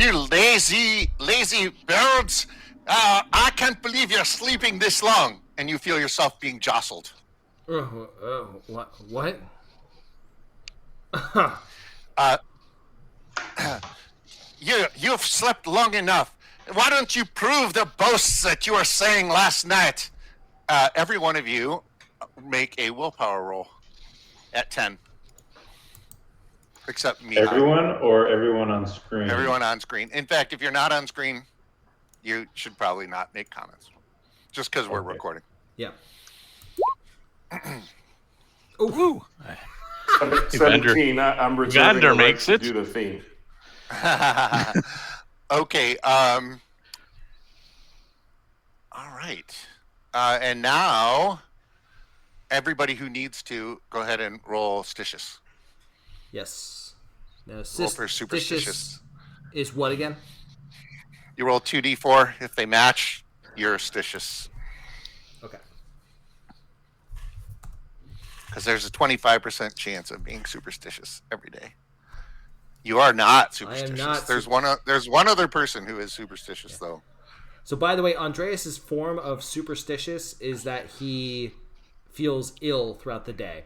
you lazy birds. I can't believe you're sleeping this long. And you feel yourself being jostled. What? You've slept long enough. Why don't you prove the boasts that you were saying last night? Every one of you make a willpower roll at 10. Except me. Everyone or everyone on screen? Everyone on screen. In fact, if you're not on screen, you should probably not make comments. Just because we're recording. Yeah. Ooh. 17. I'm reserving Evander the right makes to it. do the theme. Okay. All right. And now, everybody who needs to, go ahead and roll Stitious. Yes. Now, Roll for superstitious. Is what again? You roll 2d4. If they match, you're Stitious. Okay. Because there's a 25% chance of being superstitious every day. You are not superstitious. I am not. There's one other person who is superstitious, though. So, by the way, Andreas's form of superstitious is that he feels ill throughout the day.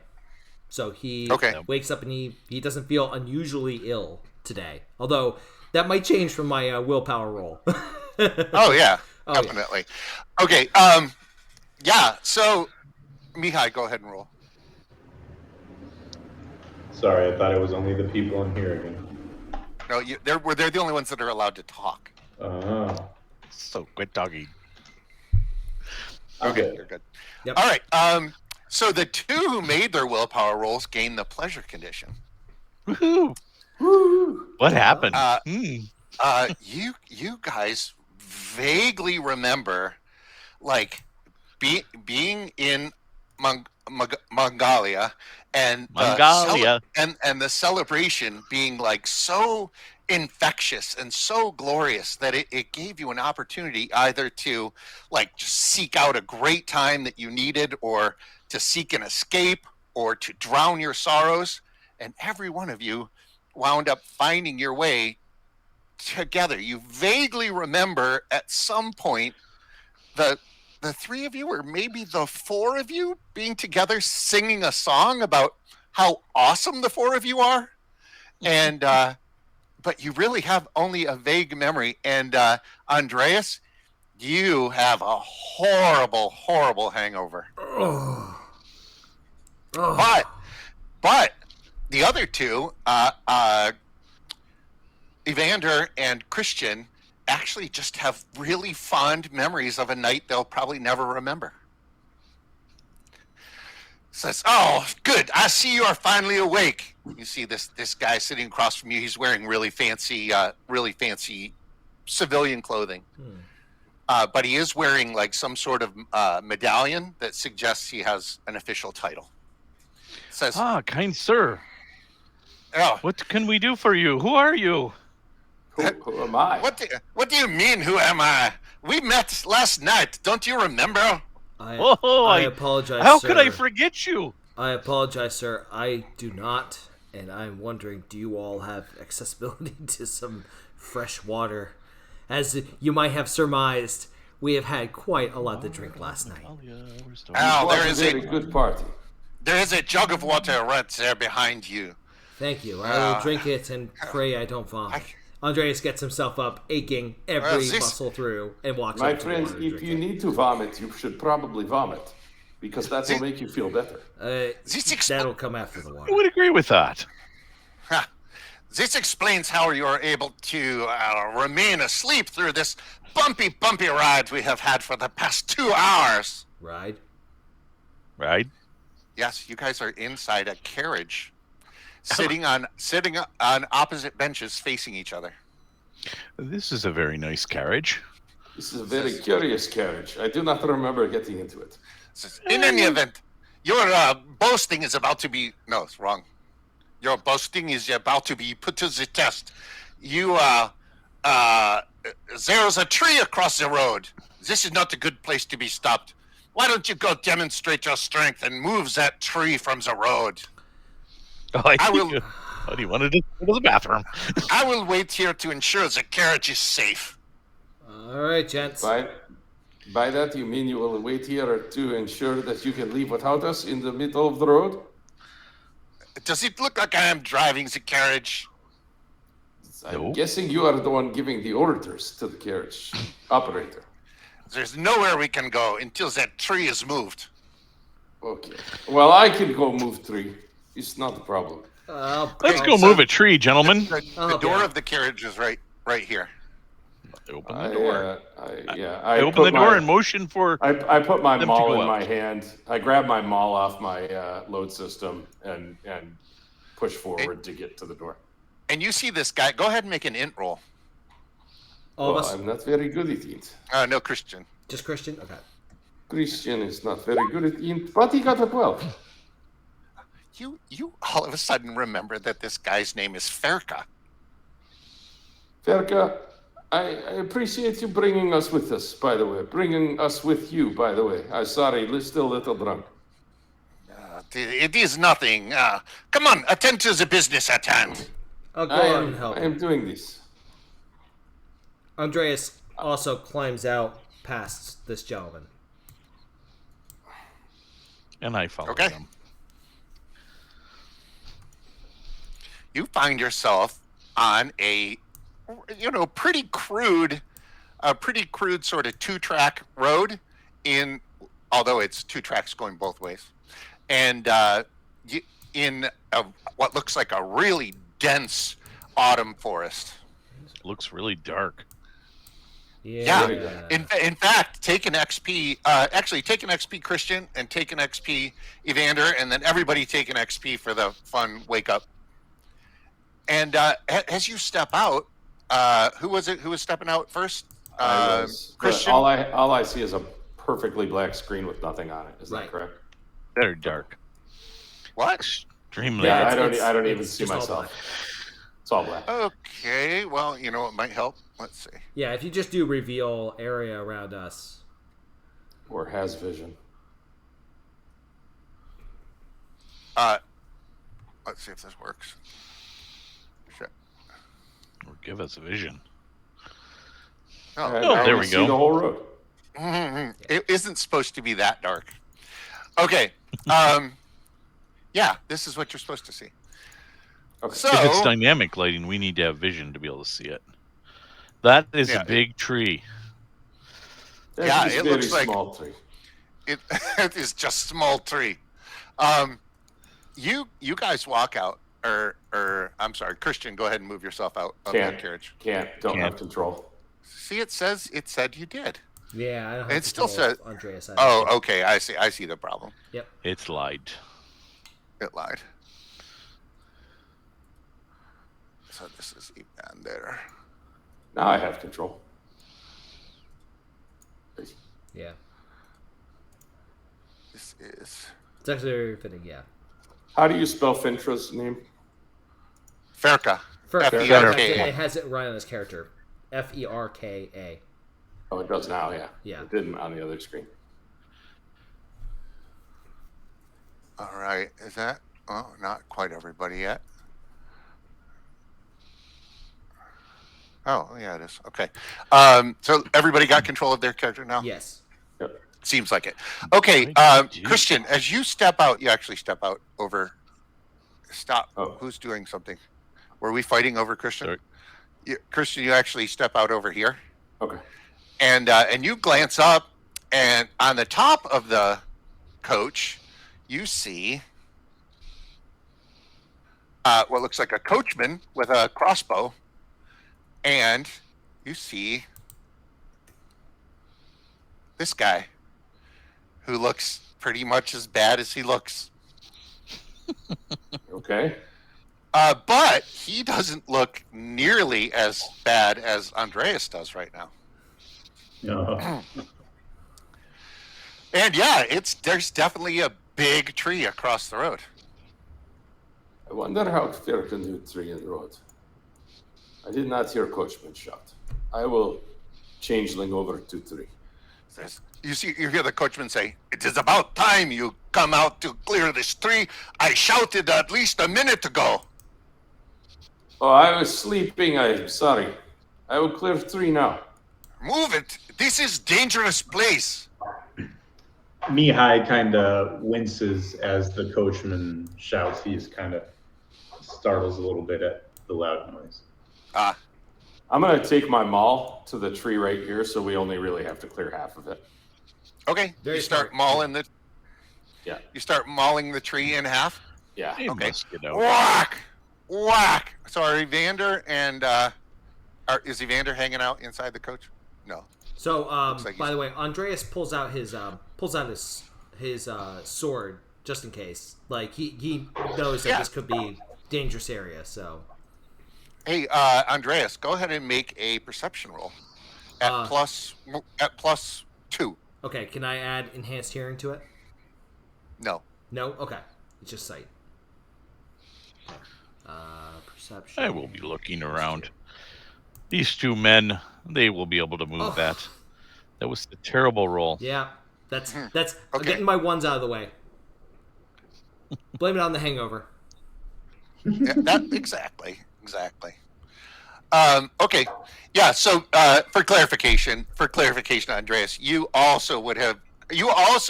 So he wakes up and he doesn't feel unusually ill today. Although that might change from my willpower roll. Oh yeah, definitely. Yeah. Okay. Yeah. So, Mihai, go ahead and roll. Sorry, I thought it was only the people in here again. No, they're the only ones that are allowed to talk. Oh. So quit doggy. Okay, you're good. Yep. All right. So the two who made their willpower rolls gain the pleasure condition. Woohoo! What happened? You guys vaguely remember, like, being in Mangalia and the celebration being like so infectious and so glorious that it gave you an opportunity either to like just seek out a great time that you needed, or to seek an escape, or to drown your sorrows. And every one of you wound up finding your way together. You vaguely remember at some point the three of you, or maybe the four of you, being together singing a song about how awesome the four of you are. And but you really have only a vague memory. And Andreas, you have a horrible, horrible hangover. But the other two, Evander and Christian, actually just have really fond memories of a night they'll probably never remember. Says, "Oh, good. I see you are finally awake." You see this guy sitting across from you. He's wearing really fancy civilian clothing. But he is wearing like some sort of medallion that suggests he has an official title. Says, kind sir. Oh, What can we do for you? Who are you? Who am I? What do you mean, who am I? We met last night. Don't you remember? I apologize, How sir. could I forget you? I apologize, sir. I do not, and I'm wondering, do you all have accessibility to some fresh water? As you might have surmised, we have had quite a lot to drink last night. Oh, there is a good party. There is a jug of water right there behind you. Thank you. I will drink it and pray I don't vomit. Andreas gets himself up, aching every muscle through, and walks My up to the friends, water to if drink you it. need to vomit, you should probably vomit, because that will make you feel better. That'll come after the I water. would agree with that. This explains how you are able to remain asleep through this bumpy ride we have had for the past 2 hours. Right? Yes, you guys are inside a carriage, sitting on opposite benches facing each other. This is a very nice carriage. This is a very curious carriage. I do not remember getting into it. In any event, your boasting is about to be... No, it's wrong. Your boasting is about to be put to the test. You, there's a tree across the road. This is not a good place to be stopped. Why don't you go demonstrate your strength and move that tree from the road? Oh, But he wanted to go to the bathroom. I will wait here to ensure the carriage is safe. All right, gents. By that, you mean you will wait here to ensure that you can leave without us in the middle of the road? Does it look like I am driving the carriage? I'm guessing you are the one giving the orders to the carriage operator. There's nowhere we can go until that tree is moved. Okay. Well, I can go move tree. It's not a problem. Let's go move a tree, gentlemen. The door of the carriage is right here. Open the door. I open the door and motion for. I put my them maul to go in out. my hand. I grab my maul off my load system and push forward to get to the door. And you see this guy. Go ahead and make an int roll. I'm not very good at int. No, Christian. Just Christian? Okay. Christian is not very good at int, but he got a 12. You all of a sudden remember that this guy's name is Ferka. Ferka, I appreciate you bringing us with us, by the way. Bringing us with you, by the way. I'm sorry, still a little drunk. It is nothing. Come on, attend to the business at hand. I'll go on and help. I am doing this. Andreas also climbs out past this gentleman. And I follow Okay. them. You find yourself on a pretty crude sort of 2-track road although it's 2 tracks going both ways. And in what looks like a really dense autumn forest. It looks really dark. Yeah. In fact, take an XP. Actually, take an XP Christian and take an XP Evander, and then everybody take an XP for the fun wake up. And as you step out, who was it? Who was stepping out first? Christian. All I see is a perfectly black screen with nothing on it. Is that correct? Very dark. What? Extremely. Yeah, dark. I don't even see myself. It's all black. Okay. Well, you know what might help. Let's see. Yeah, if you just do reveal area around us. Or has vision. Let's see if this works. Shit. Or give us a vision. There we See go. the whole road. Mm-hmm. It isn't supposed to be that dark. Okay. Yeah, this is what you're supposed to see. Okay. So, If it's dynamic lighting, we need to have vision to be able to see it. That is a big tree. Yeah, It's it very looks like small tree. it is just small tree. You guys walk out, or I'm sorry, Christian, go ahead and move yourself out of the carriage. Don't have control. See, it said you did. Yeah, I don't have It still control says of Andreas. Oh, okay, I see the problem. Yep. It's lied. It lied. So this is Evander. Now I have control. Yeah. This is It's actually very fitting, yeah. How do you spell Fintra's name? Ferka. Ferka. It has it right on his character. Ferka. Oh, it does now, yeah. Yeah. It didn't on the other screen. All right, is that? Oh, not quite everybody yet. Oh, yeah, it is. Okay. So everybody got control of their character now? Yes. Yep. Seems like it. Okay, Christian, as you step out, you actually step out over. Stop. Oh. Who's doing something? Were we fighting over Christian? Sorry. Christian, you actually step out over here. Okay. And you glance up, and on the top of the coach, you see what looks like a coachman with a crossbow, and you see this guy who looks pretty much as bad as he looks. Okay. But he doesn't look nearly as bad as Andreas does right now. No. And yeah, there's definitely a big tree across the road. I wonder how fair can do tree in the road. I did not hear coachman shout. I will changeling over to tree. You hear the coachman say, "It is about time you come out to clear this tree. I shouted at least a minute ago." Oh, I was sleeping. I'm sorry. I will clear 3 now. Move it. This is dangerous place. Mihai kind of winces as the coachman shouts. He's kind of startles a little bit at the loud noise. I'm going to take my maul to the tree right here, so we only really have to clear half of it. Okay. You start mauling the... Yeah. You start mauling the tree in half? Yeah. Okay. Whack! Whack! So are Evander and... is Evander hanging out inside the coach? No. So, by the way, Andreas pulls out his sword just in case. Like he knows that this could be dangerous area. So, hey, Andreas, go ahead and make a perception roll at +2. Okay, can I add enhanced hearing to it? No. No. Okay, it's just sight. Perception. I will be looking around. These 2 men, they will be able to move that. That was a terrible roll. Yeah, that's I'm getting my ones out of the way. Blame it on the hangover. Yeah, exactly. Okay. Yeah. So for clarification, Andreas, you also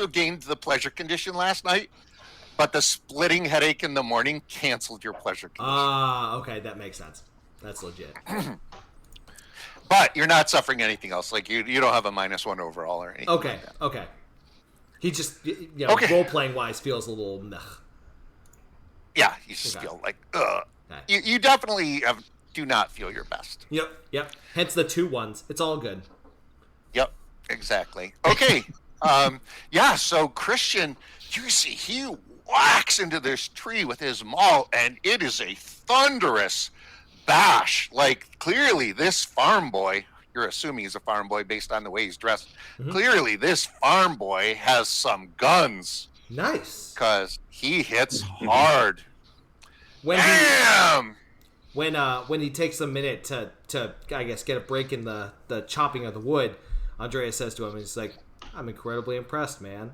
gained the pleasure condition last night, but the splitting headache in the morning canceled your pleasure condition. Okay, that makes sense. That's legit. But you're not suffering anything else. Like you don't have a -1 overall or anything. Okay, like that. okay. He just, role playing wise, feels a little meh. Yeah, you just feel like ugh. Okay. You definitely do not feel your best. Yep. Hence the 2 ones. It's all good. Yep, exactly. Okay. Yeah. So Christian, you see, he whacks into this tree with his maul, and it is a thunderous bash. Like, clearly this farm boy, you're assuming he's a farm boy based on the way he's dressed. Mm-hmm. Clearly this farm boy has some guns. Nice. Because he hits hard. When Damn! When he takes a minute to I guess get a break in the chopping of the wood, Andreas says to him, he's like, I'm incredibly impressed, man.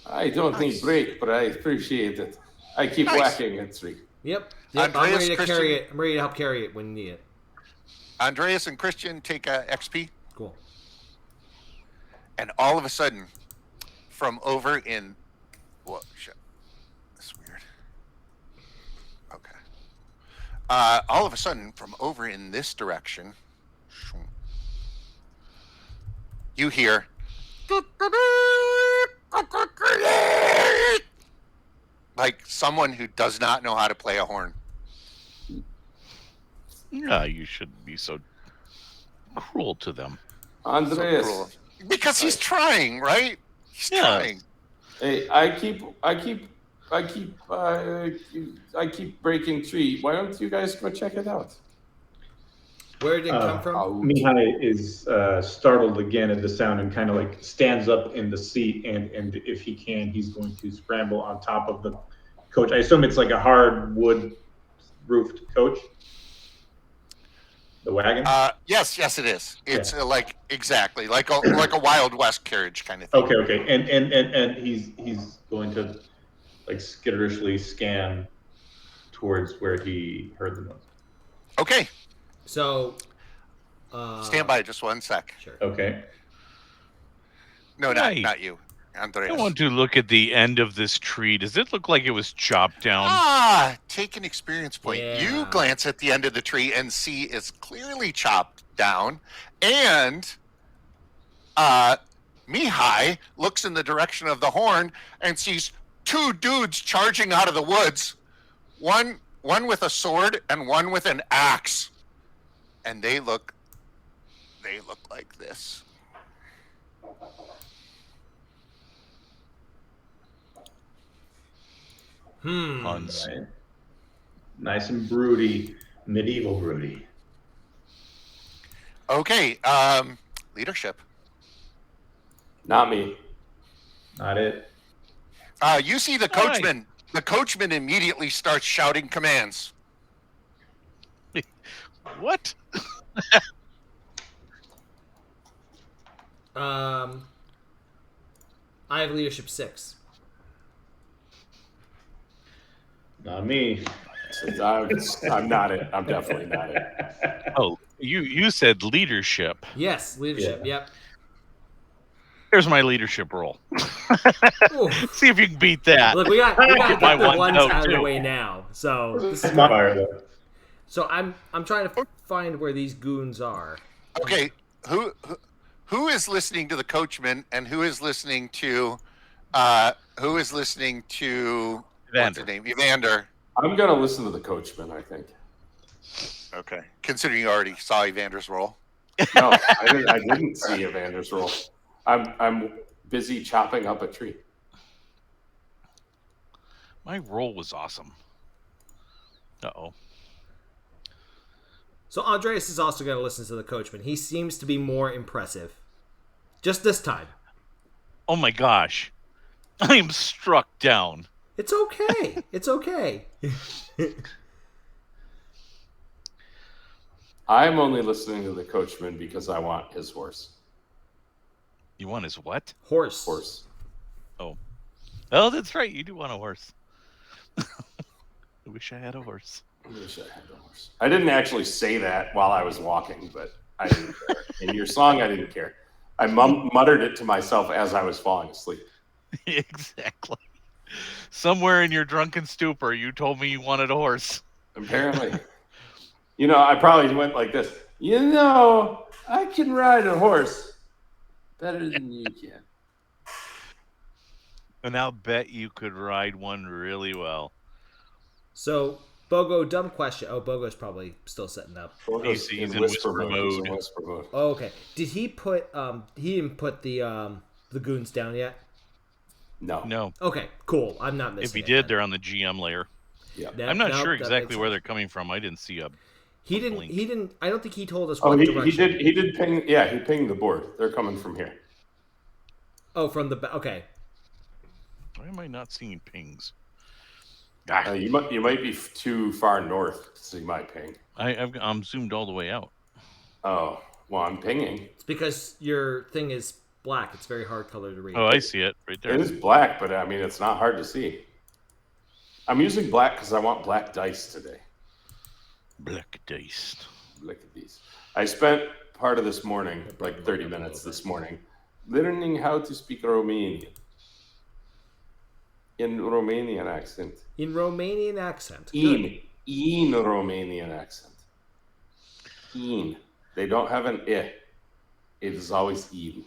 I don't need break, but I appreciate it. I keep whacking at tree. Yep. I'm ready to carry it. I'm ready to help carry it when you need it. Andreas and Christian take XP. Cool. And all of a sudden, from over in... Whoa, shit. That's weird. Okay. All of a sudden, from over in this direction, you hear... Like someone who does not know how to play a horn. Yeah, you shouldn't be so cruel to them. Andreas. So because he's trying, right? He's trying. Hey, I keep breaking tree. Why don't you guys go check it out? Where did it come from? Mihai is startled again at the sound and kind of like stands up in the seat, and if he can, he's going to scramble on top of the coach. I assume it's like a hard wood roofed coach. The wagon? Yes, it is. It's like exactly like a Wild West carriage kind of thing. Okay. And he's going to like skitterishly scan towards where he heard the noise. Okay. So stand by just 1 sec. Sure. Okay. No, not you. Andreas. I want to look at the end of this tree. Does it look like it was chopped down? Take an experience point. Yeah. You glance at the end of the tree and see it's clearly chopped down. And Mihai looks in the direction of the horn and sees 2 dudes charging out of the woods. One with a sword and one with an axe. And they look like this. Right. Nice and broody, medieval broody. Okay, leadership. Not me. Not it. You see the coachman. Right. The coachman immediately starts shouting commands. What? I have leadership 6. Not me. I'm not it. I'm definitely not it. Oh, you said leadership. Yes, leadership. Yeah. Yep. Here's my leadership role. See if you can beat that. Look, we got my the ones out of the too. way now. So this is my fire though. So I'm trying to find where these goons are. Okay, who is listening to the coachman and who is listening to what's his name? Evander. I'm gonna listen to the coachman, I think. Okay. Considering you already saw Evander's role. No, I didn't see Evander's role. I'm busy chopping up a tree. My role was awesome. Uh-oh. So Andreas is also going to listen to the coachman. He seems to be more impressive. Just this time. Oh my gosh. I am struck down. It's okay. It's okay. I'm only listening to the coachman because I want his horse. You want his what? Horse. Oh, that's right. You do want a horse. I wish I had a horse. I didn't actually say that while I was walking, but I didn't care. In your song, I didn't care. I muttered it to myself as I was falling asleep. Exactly. Somewhere in your drunken stupor, you told me you wanted a horse. Apparently. I probably went like this. I can ride a horse better than you can. And I'll bet you could ride one really well. So, Bogo, dumb question. Oh, Bogo's probably still setting up. He's in whisper mode. Oh, okay. Did he put? He didn't put the goons down yet. No. Okay, cool. I'm not missing. If he did, they're on the GM layer. Yeah. I'm not sure exactly where they're coming from. I didn't see a. He didn't. I don't think he told us what direction. He did ping. Yeah, he pinged the board. They're coming from here. Oh, from the okay. Why am I not seeing pings? You might be too far north to see my ping. I'm zoomed all the way out. Oh, well, I'm pinging. It's because your thing is black. It's very hard color to read. Oh, I see it right there. It is black, but I mean, it's not hard to see. I'm using black because I want black dice today. Black dice. Look at these. I spent part of this morning, like 30 minutes this morning, learning how to speak Romanian. In Romanian accent. In Romanian accent. In Romanian accent. In. They don't have an I. It is always in.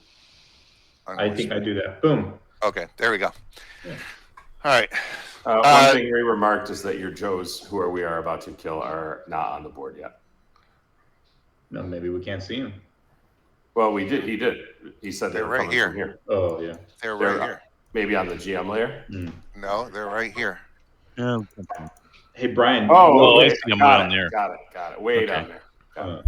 I think I do that. Boom. Okay, there we go. Yeah. All right. One thing we remarked is that your Joes, who we are about to kill, are not on the board yet. No, maybe we can't see him. Well, we did. He did. He said they're right here. Oh, yeah. They're right here. Maybe on the GM layer? No, they're right here. Yeah. Hey, Brian. Oh, I see them down there. Got it. Way down there.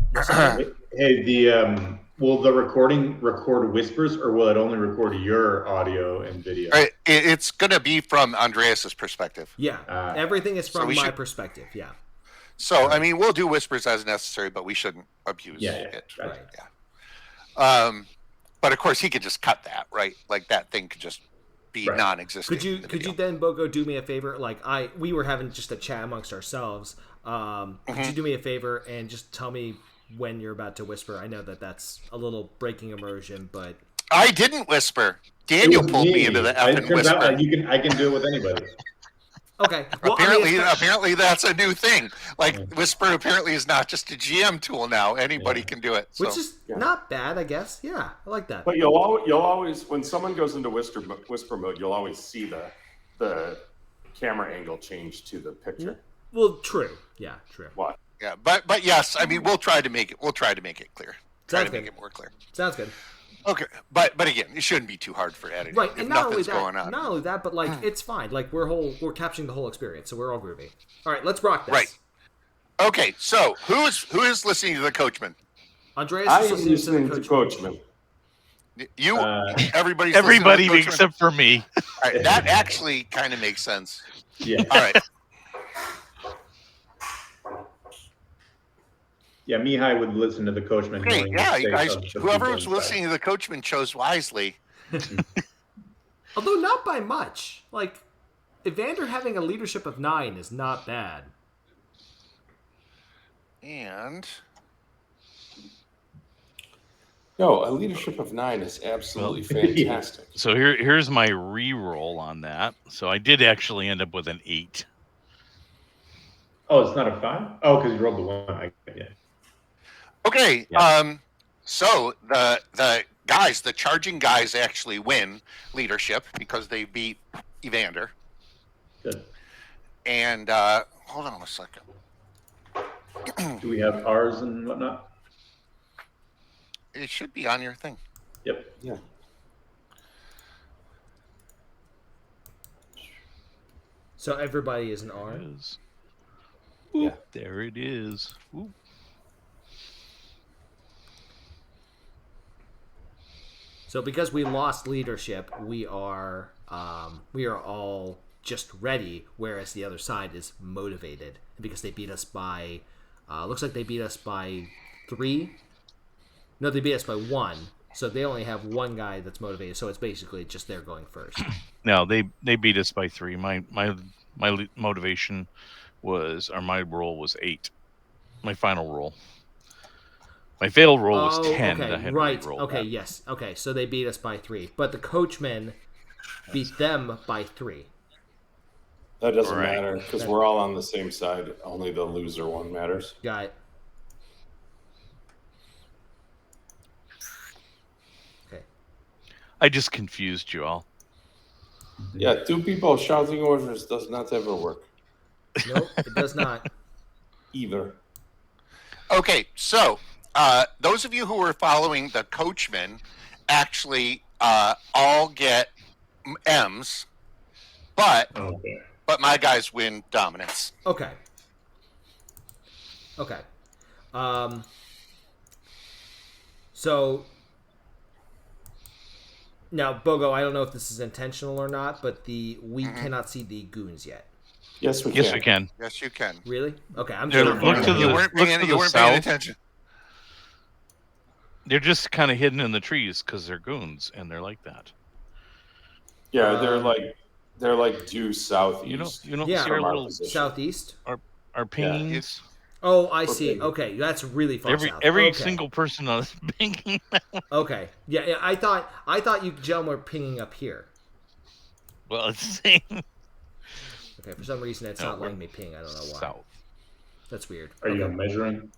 Hey, will the recording record whispers, or will it only record your audio and video? It's going to be from Andreas's perspective. Yeah, everything is from my perspective. Yeah. So, I mean, we'll do whispers as necessary, but we shouldn't abuse it. Right. Yeah. But of course, he could just cut that, right? Like that thing could just be non-existent. Could you then, Bogo, do me a favor? Like we were having just a chat amongst ourselves. Could you do me a favor and just tell me when you're about to whisper? I know that's a little breaking immersion, but I didn't whisper. Daniel pulled me into the effing whisper. I can do it with anybody. Okay. Well, apparently that's a new thing. Like whisper apparently is not just a GM tool now. Anybody can do it. So. Which is not bad, I guess. Yeah, I like that. But you'll always when someone goes into whisper mode, you'll always see the camera angle change to the picture. Well, true. Yeah, true. What? Yeah, but yes, I mean we'll try to make it clear. Make it more clear. Sounds good. Okay, but again, it shouldn't be too hard for editing. Right, and not only that, but like it's fine. Like we're capturing the whole experience, so we're all groovy. All right, let's rock this. Right. Okay, so who is listening to the coachman? Andreas is listening to the coachman. You, everybody except for me. All right, that actually kind of makes sense. Yeah. All right. Yeah, Mihai would listen to the coachman. Hey, yeah, you guys, whoever was listening to the coachman chose wisely. Although not by much. Like, Evander having a leadership of 9 is not bad. And no, a leadership of 9 is absolutely fantastic. So here's my re-roll on that. So I did actually end up with an 8. Oh, it's not a 5? Oh, because you rolled the 1. Yeah. Okay. Yeah. So the guys, the charging guys, actually win leadership because they beat Evander. Good. And hold on a second. Do we have ours and whatnot? It should be on your thing. Yep. Yeah. So everybody is an R? Yeah. There it is. Ooh. So because we lost leadership, we are all just ready, whereas the other side is motivated. Because they beat us by, looks like they beat us by 3. No, they beat us by 1. So they only have one guy that's motivated. So it's basically just they're going first. No, they beat us by 3. My motivation was, or my roll was 8. My final roll. My failed roll was 10. Okay, right. Okay, that. Yes. Okay, so they beat us by 3. But the coachmen beat them by 3. That doesn't matter, because we're all on the same side. Only the loser one matters. Got it. Okay. I just confused you all. Yeah, 2 people shouting orders does not ever work. Nope, it does not. Either. Okay, so those of you who are following the coachmen actually all get M's, but my guys win dominance. Okay. So now, Bogo, I don't know if this is intentional or not, but we cannot see the goons yet. Yes, we can. Yes, we can. Yes, you can. Really? Okay, I'm you weren't paying attention. They're just kind of hidden in the trees because they're goons, and they're like that. Yeah, they're like due southeast. You don't see our little southeast. Our pings. Yeah. Oh, I see. Okay, that's really far south. Every single person on this pinging. Okay, yeah, I thought you gentlemen were pinging up here. Well, it's the same. Okay, for some reason it's not letting me ping. I don't know why. South. That's weird. Are you measuring?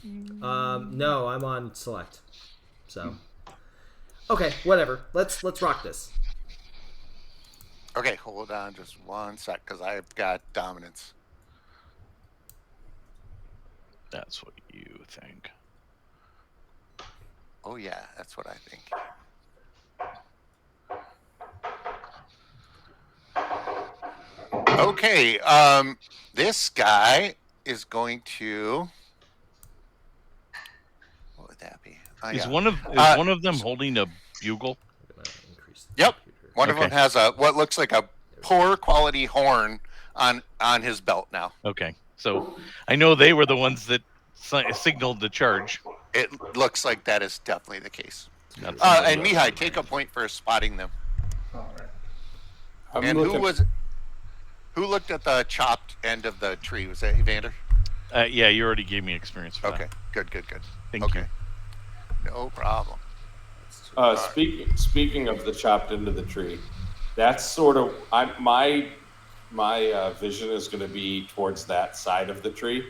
No, I'm on select. So, okay, whatever. Let's rock this. Okay, hold on just one sec, because I've got dominance. That's what you think. Oh yeah, that's what I think. Okay, this guy is going to. What would that be? Is one of them holding a bugle? Yep, one of them has what looks like a poor quality horn on his belt now. Okay, so I know they were the ones that signaled the charge. It looks like that is definitely the case. And Mihai, take a point for spotting them. All right. And who looked at the chopped end of the tree? Was that Evander? Yeah, you already gave me experience for that. Okay, good. Thank you. No problem. Speaking of the chopped end of the tree, that's sort of my vision is going to be towards that side of the tree,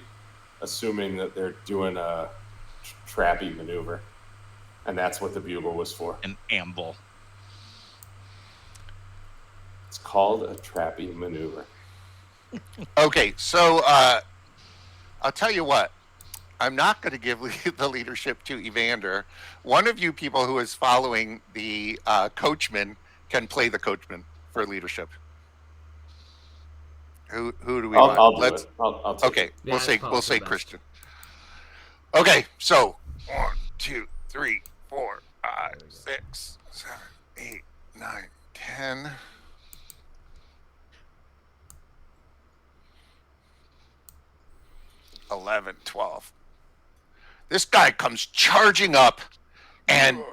assuming that they're doing a trappy maneuver, and that's what the bugle was for. An amble. It's called a trappy maneuver. Okay, so I'll tell you what. I'm not going to give the leadership to Evander. One of you people who is following the coachman can play the coachman for leadership. Who do we want? I'll do it. I'll take okay, it. We'll say Christian. Okay, so 1, 2, 3, 4, 5, 6, 7, 8, 9, 10. 11, 12. This guy comes charging up, and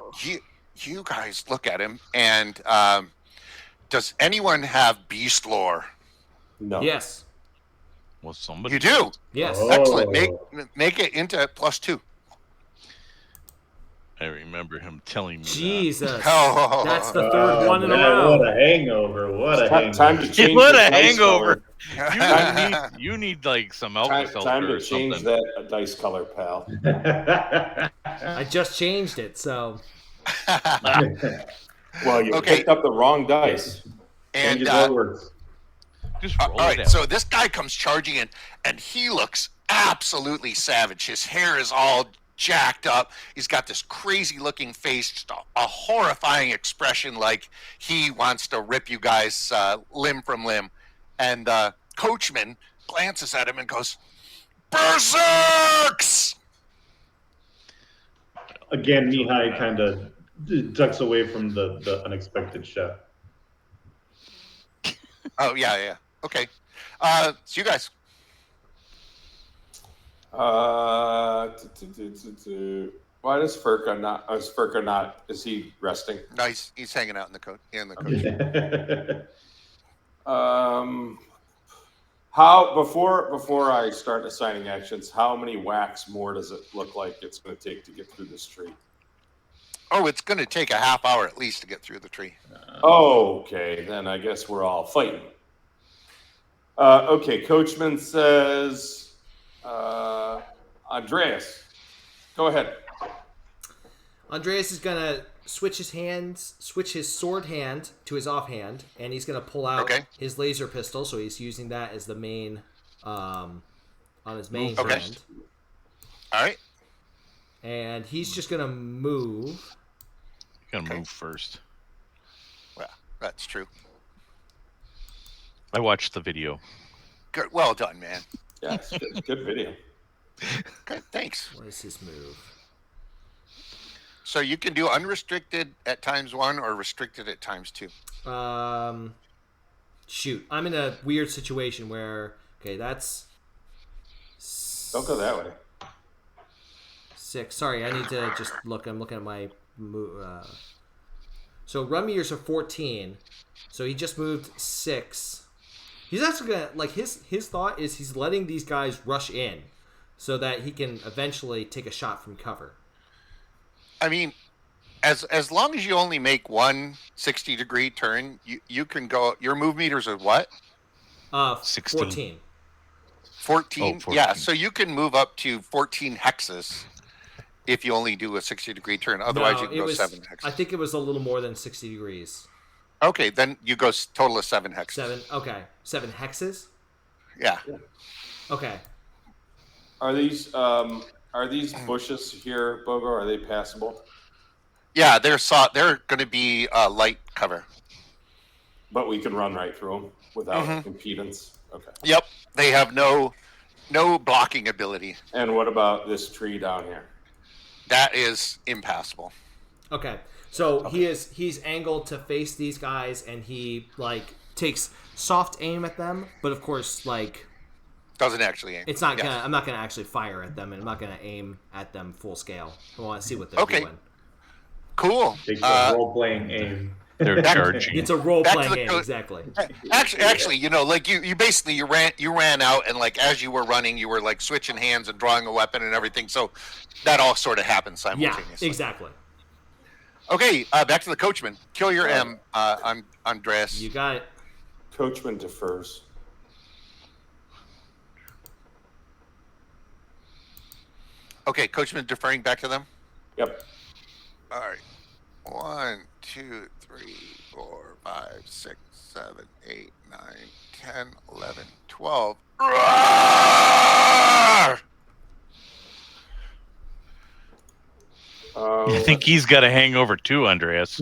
you guys look at him, and does anyone have beast lore? No. Yes. Well, somebody. You do. Yes. Excellent. Make it into +2. I remember him telling me Jesus. Oh. That's the third one in a row. What a hangover. What a hangover. Time to change What the a dice hangover. color. You need like some alcohol Time to or change something. that dice color, pal. I just changed it, so. Well, you picked up the wrong dice. And Just roll all right, it out. so this guy comes charging in, and he looks absolutely savage. His hair is all jacked up. He's got this crazy-looking face, just a horrifying expression, like he wants to rip you guys limb from limb. And Coachman glances at him and goes, "Berserks!" Again, Mihai kind of ducks away from the unexpected shot. Oh, yeah. Okay. So you guys. Why does Furka not? Is Furka not? Is he resting? No, he's hanging out in the coach. How before I start assigning actions, how many whacks more does it look like it's going to take to get through this tree? Oh, it's going to take a half hour at least to get through the tree. Okay, then I guess we're all fighting. Okay, Coachman says, Andreas, go ahead. Andreas is gonna switch his sword hand to his offhand, and he's gonna pull out his laser pistol. So he's using that as the main, on his main hand. All right. And he's just gonna move. Move first. Well, that's true. I watched the video. Good. Well done, man. Yeah, it's good video. Okay, thanks. What is his move? So you can do unrestricted at ×1 or restricted at ×2. Shoot, I'm in a weird situation where that's. Don't go that way. 6. Sorry, I need to just look. I'm looking at my move. So Rumir's a 14. So he just moved 6. He's actually gonna his thought is he's letting these guys rush in, so that he can eventually take a shot from cover. I mean, as long as you only make one 60-degree turn, you can go. Your move meters are what? 16. 14. 14? Oh, 14. Yeah, so you can move up to 14 hexes if you only do a 60-degree turn. Otherwise, you can go 7 hexes. I think it was a little more than 60 degrees. Okay, then you go total of 7 hexes. 7. Okay, 7 hexes. Yeah. Okay. Are these bushes here, Bogo? Are they passable? Yeah, they're going to be light cover. But we can run right through them without impedance. Okay. Yep, they have no blocking ability. And what about this tree down here? That is impassable. Okay. So he's angled to face these guys, and he takes soft aim at them, but of course doesn't actually aim. It's not gonna. I'm not gonna actually fire at them, and I'm not gonna aim at them full scale. I want to see what they're doing. Cool. Takes a role-playing aim. They're charging. It's a role-playing game, exactly. Actually, you basically you ran out, and as you were running, you were switching hands and drawing a weapon and everything. So that all sort of happened simultaneously. Yeah, exactly. Okay, back to the Coachman. Kill your M, Andreas. You got it. Coachman defers. Okay, Coachman deferring back to them? Yep. All right. 1, 2, 3, 4, 5, 6, 7, 8, 9, 10, 11, 12. I think he's got a hangover too, Andreas.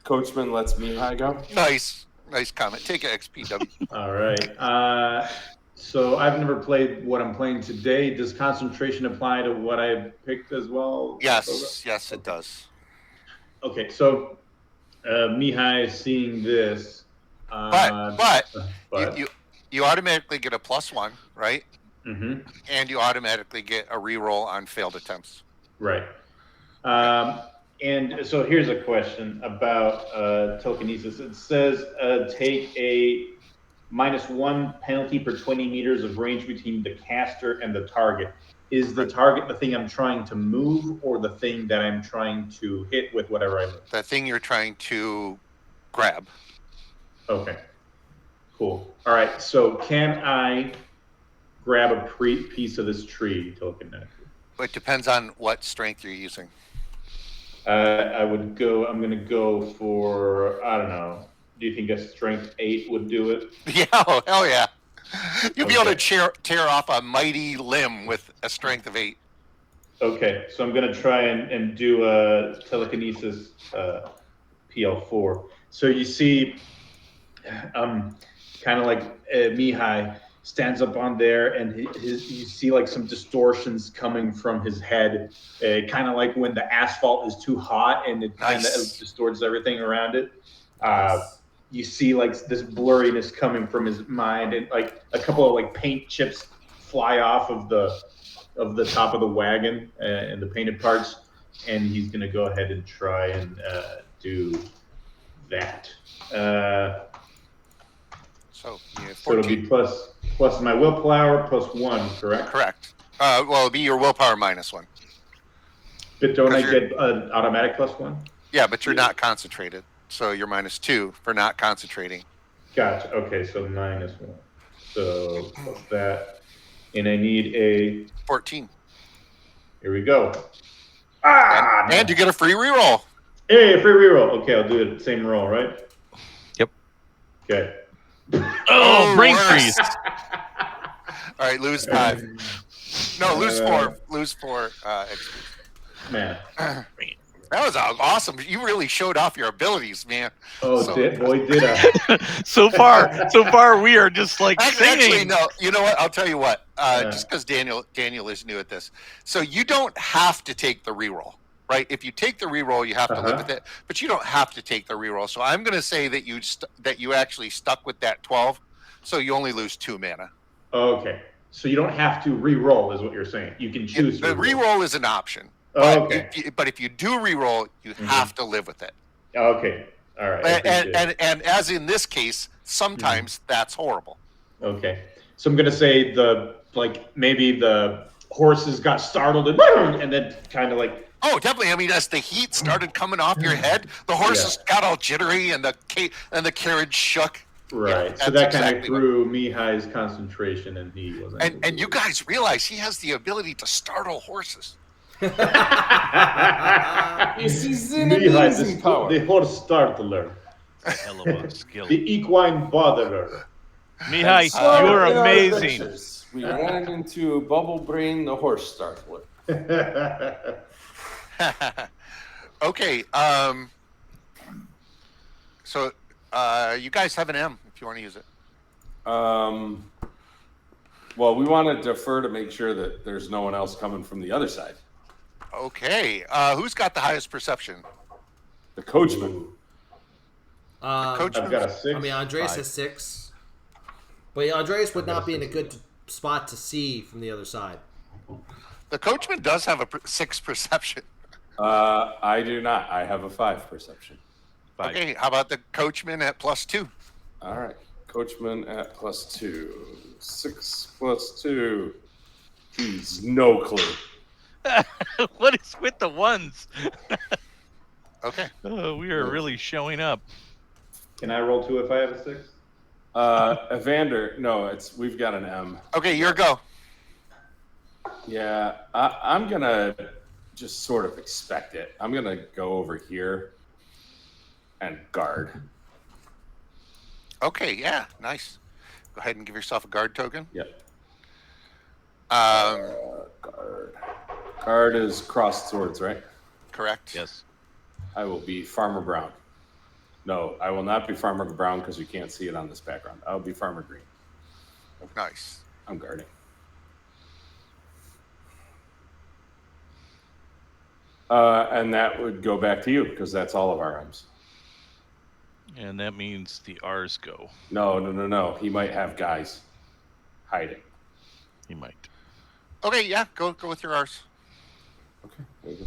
Coachman lets Mihai go. Nice comment. Take an XPW. All right. So I've never played what I'm playing today. Does concentration apply to what I picked as well? Yes, it does. Okay, so Mihai seeing this, but you automatically get a +1, right? Mm-hmm. And you automatically get a reroll on failed attempts. Right. And so here's a question about telekinesis. It says take a -1 penalty per 20 meters of range between the caster and the target. Is the target the thing I'm trying to move, or the thing that I'm trying to hit with whatever I move? The thing you're trying to grab. Okay. Cool. All right. So can I grab a piece of this tree telekinetically? It depends on what strength you're using. I'm going to go for, I don't know. Do you think a strength 8 would do it? Yeah, oh, hell yeah. You'll be able to tear off a mighty limb with a strength of 8. Okay, so I'm going to try and do a telekinesis PL4. So you see, kind of like Mihai stands up on there, and you see like some distortions coming from his head, kind of like when the asphalt is too hot and it kind of distorts everything around it. You see like this blurriness coming from his mind, and like a couple of like paint chips fly off of the top of the wagon and the painted parts, and he's going to go ahead and try and do that. So it'll be plus my willpower +1, correct? Correct. Well, it'll be your willpower -1. But don't I get an automatic +1? Yeah, but you're not concentrated, so you're -2 for not concentrating. Gotcha. Okay, so -1. So plus that, and I need a 14. Here we go. And you get a free reroll. Hey, free reroll. Okay, I'll do it. Same roll, right? Yep. Okay. Oh, brain freeze. All right, lose 5. No, lose 4. Lose 4 XP. Man. That was awesome. You really showed off your abilities, man. Oh, did I? so far, we are just like singing. Actually, no. You know what? I'll tell you what. Just because Daniel is new at this, so you don't have to take the reroll, right? If you take the reroll, you have to live with it, but you don't have to take the reroll. So I'm going to say that you actually stuck with that 12, so you only lose 2 mana. Okay, so you don't have to reroll, is what you're saying. You can choose. The reroll is an option. But if you do reroll, you have to live with it. Okay. All right. And as in this case, sometimes that's horrible. Okay. So I'm gonna say maybe the horses got startled and then kind of like. Oh, definitely. I mean, as the heat started coming off your head, the horses got all jittery and the carriage shook. Right. So that kind of threw Mihai's concentration, and he wasn't. And you guys realize he has the ability to startle horses. He's an amazing power. The horse startler. Hell of a skill. The equine botherer. Mihai, you're amazing. We ran into Bubble Brain, the horse startler. Okay. So you guys have an M if you want to use it. Well, we want to defer to make sure that there's no one else coming from the other side. Okay. Who's got the highest perception? The coachman. I've got a 6. I mean, Andreas has 6. But Andreas would not be in a good spot to see from the other side. The coachman does have a 6 perception. I do not. I have a 5 perception. 5. Okay, how about the coachman at +2? All right. Coachman at +2. 6 + 2. He's no clue. What is with the ones? Okay. Oh, we are really showing up. Can I roll 2 if I have a 6? Evander, no, we've got an M. Okay, your go. Yeah, I'm gonna just sort of expect it. I'm gonna go over here and guard. Okay, yeah, nice. Go ahead and give yourself a guard token. Yep. Guard. Guard is crossed swords, right? Correct. Yes. I will be Farmer Brown. No, I will not be Farmer Brown because you can't see it on this background. I'll be Farmer Green. Nice. I'm guarding. And that would go back to you because that's all of our M's. And that means the R's go. No. He might have guys hiding. He might. Okay, yeah, go with your R's. Okay, there you go.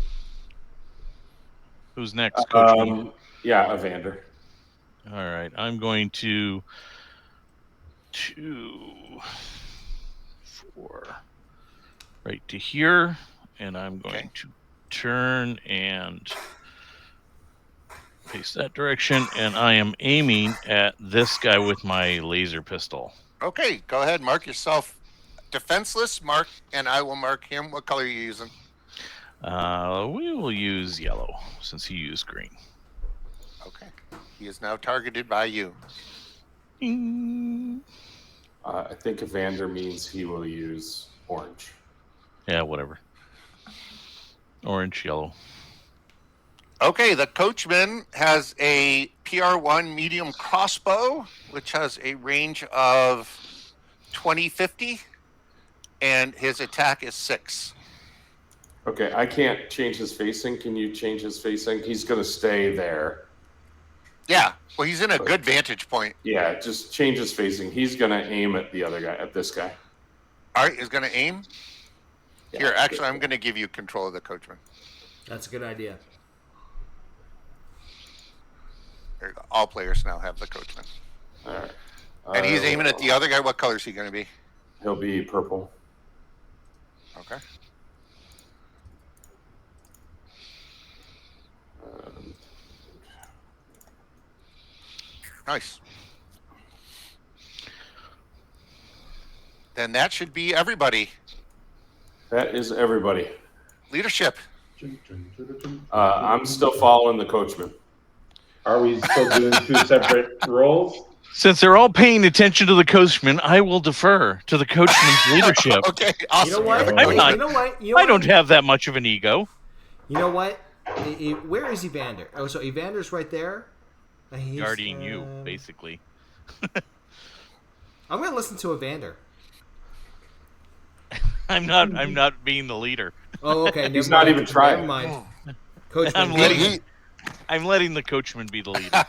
Who's next, Coach? Yeah, Evander. All right, I'm going to 2, 4, right to here, and I'm going to turn and face that direction, and I am aiming at this guy with my laser pistol. Okay, go ahead, mark yourself defenseless, mark, and I will mark him. What color are you using? We will use yellow, since he used green. Okay. He is now targeted by you. I think Evander means he will use orange. Yeah, whatever. Orange, yellow. Okay, the coachman has a PR1 medium crossbow, which has a range of 20-50, and his attack is 6. Okay, I can't change his facing. Can you change his facing? He's going to stay there. Yeah, well, he's in a good vantage point. Yeah, just change his facing. He's going to aim at the other guy, at this guy. All right, he's going to aim. Yeah, here, actually, I'm going to give you control of the coachman. That's a good idea. There you go. All players now have the coachman. All right. And he's aiming at the other guy. What color is he going to be? He'll be purple. Okay. Nice. Then that should be everybody. That is everybody. Leadership. I'm still following the coachman. Are we still doing 2 separate roles? Since they're all paying attention to the coachman, I will defer to the coachman's leadership. Okay, awesome. You know what? I don't have that much of an ego. You know what? Where is Evander? Oh, so Evander's right there? Guarding you, basically. I'm going to listen to Evander. I'm not being the leader. Oh, okay. He's not even trying. Never mind. Coachman, I'm letting the coachman be the leader.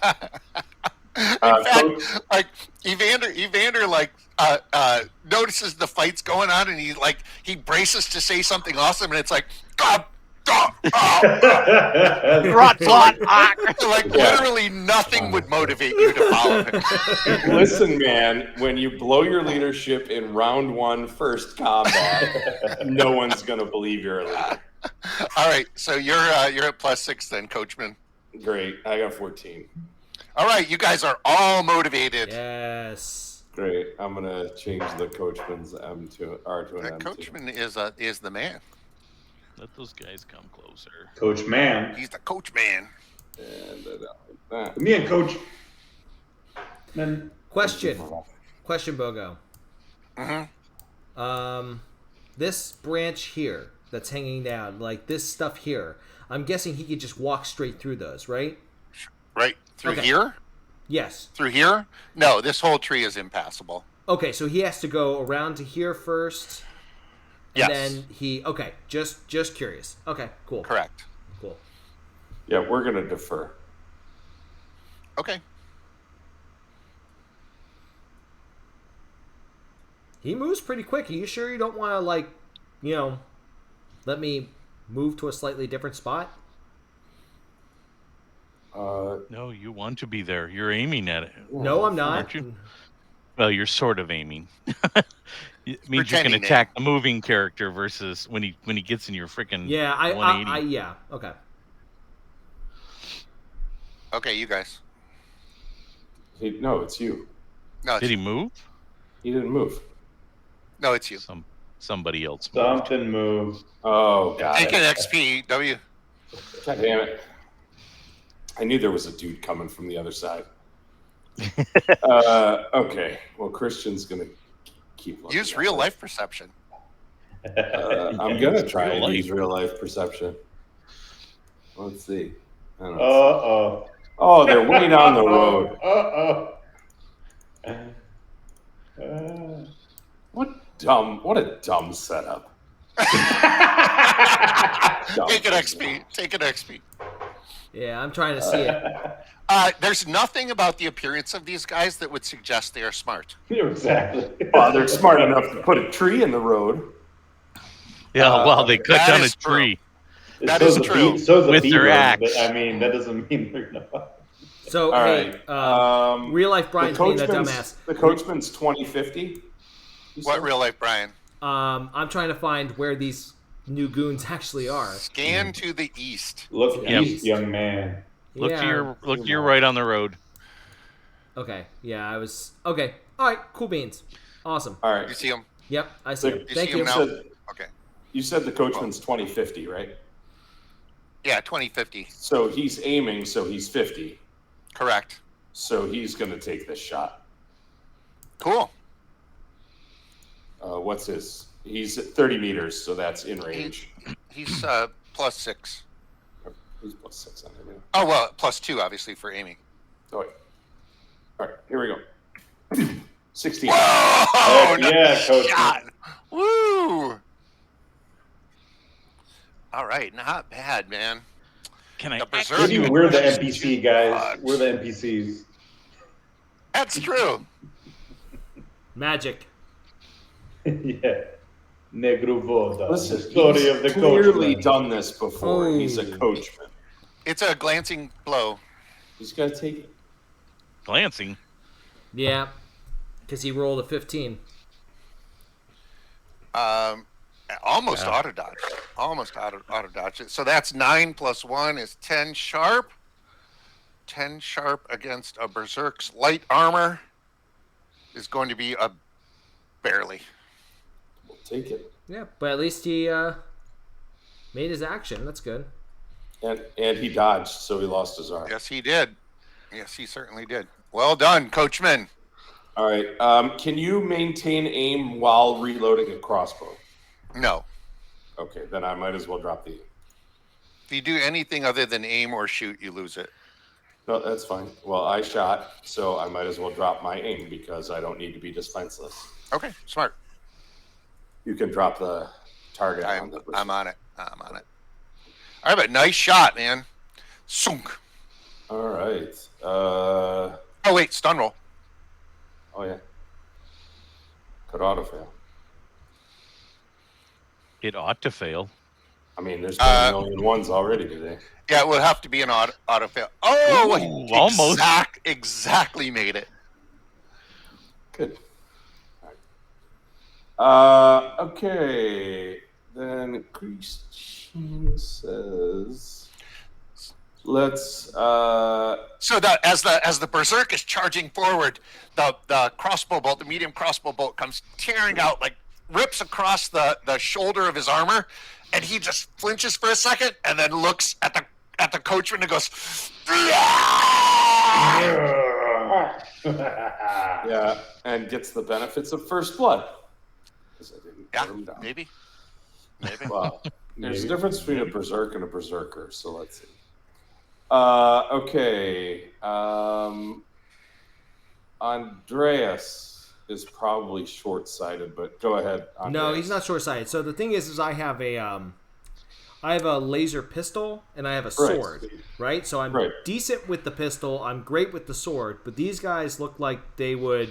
In fact, like Evander notices the fight's going on, and he braces to say something awesome, and it's like, God. Literally nothing would motivate you to follow him. Listen, man, when you blow your leadership in round 1 first combat, no one's gonna believe you're a leader. All right, so you're at +6 then, coachman. Great, I got 14. All right, you guys are all motivated. Yes. Great, I'm gonna change the coachman's M to R to an M. The coachman is the man. Let those guys come closer. Coach man. He's the coach man. And Me and Coach. Man. Question, Bogo. Mm-hmm. This branch here that's hanging down, like this stuff here, I'm guessing he could just walk straight through those, right? Right through here? Yes. Through here? No, this whole tree is impassable. Okay, so he has to go around to here first. And then just curious. Okay, cool. Correct. Cool. Yeah, we're going to defer. Okay. He moves pretty quick. Are you sure you don't want to, let me move to a slightly different spot? No, you want to be there. You're aiming at it. No, I'm not. Aren't you? Well, you're sort of aiming. It means you can attack the moving character versus when he gets in your freaking 180. Yeah, okay. Okay, you guys. No, it's you. No, did he move? He didn't move. No, it's you. Somebody else moved. Something moved. Oh, God. Take an XP, W. God damn it. I knew there was a dude coming from the other side. Okay. Well, Christian's going to keep looking. Use real life perception. I'm going to try and use real life perception. Let's see. Uh-oh. Oh, they're way down the road. What a dumb setup. Take an XP. Take an XP. Yeah, I'm trying to see it. There's nothing about the appearance of these guys that would suggest they are smart. Exactly. Well, they're smart enough to put a tree in the road. Yeah, well, they cut down a tree. That is true. So with their axe. But, I mean, that doesn't mean they're not. So, All hey, right. real life Brian's being that dumbass. The coachman's 2050. What real life Brian? I'm trying to find where these new goons actually are. Scan to the east. Look east, young man. Look to your right on the road. Okay. Yeah, I was. Okay. All right. Cool beans. Awesome. All right. You see him? Yep, I see him. Thank you. you. Now? Okay. You said the coachman's 2050, right? Yeah, 2050. So he's aiming, so he's 50. Correct. So he's going to take this shot. Cool. What's his? He's at 30 meters, so that's in range. He's +6. He's +6 on it. Oh, well, +2, obviously, for aiming. Oh, wait. All right, here we go. 16. Whoa! Yeah, coach. Shot. Woo! All right, not bad, man. Can I? We're the NPC guys. We're the NPCs. That's true. Magic. Yeah. Negru Voda. Listen, the story of the coachman. He's clearly done this before. He's a coachman. It's a glancing blow. He's got to take it. Glancing? Yeah, because he rolled a 15. Almost auto dodge. Almost auto dodge. So that's 9 + 1 is 10 sharp. 10 sharp against a Berserk's light armor is going to be a barely. We'll take it. Yeah, but at least he made his action. That's good. And he dodged, so he lost his arm. Yes, he did. Yes, he certainly did. Well done, coachman. All right. Can you maintain aim while reloading a crossbow? No. Okay, then I might as well drop the aim. If you do anything other than aim or shoot, you lose it. No, that's fine. Well, I shot, so I might as well drop my aim because I don't need to be defenseless. Okay, smart. You can drop the target. I'm on it. I'm on it. All right, but nice shot, man. Sunk. All right. Oh, wait, stun roll. Oh, yeah. Could auto fail. It ought to fail. I mean, there's been a million ones already today. Yeah, it would have to be an auto fail. Oh, ooh, almost. Exactly made it. Good. All right. Okay. Then Christian says, let's. So that as the Berserk is charging forward, the crossbow bolt, the medium crossbow bolt, comes tearing out, like rips across the shoulder of his armor, and he just flinches for a second, and then looks at the coachman and goes, yeah, and gets the benefits of first blood. Yeah, maybe. Well, there's a difference between a berserk and a berserker, so let's see. Okay. Andreas is probably short-sighted, but go ahead, Andreas. No, he's not short-sighted. So the thing is I have a laser pistol and I have a sword, right? So I'm decent with the pistol, I'm great with the sword, but these guys look like they would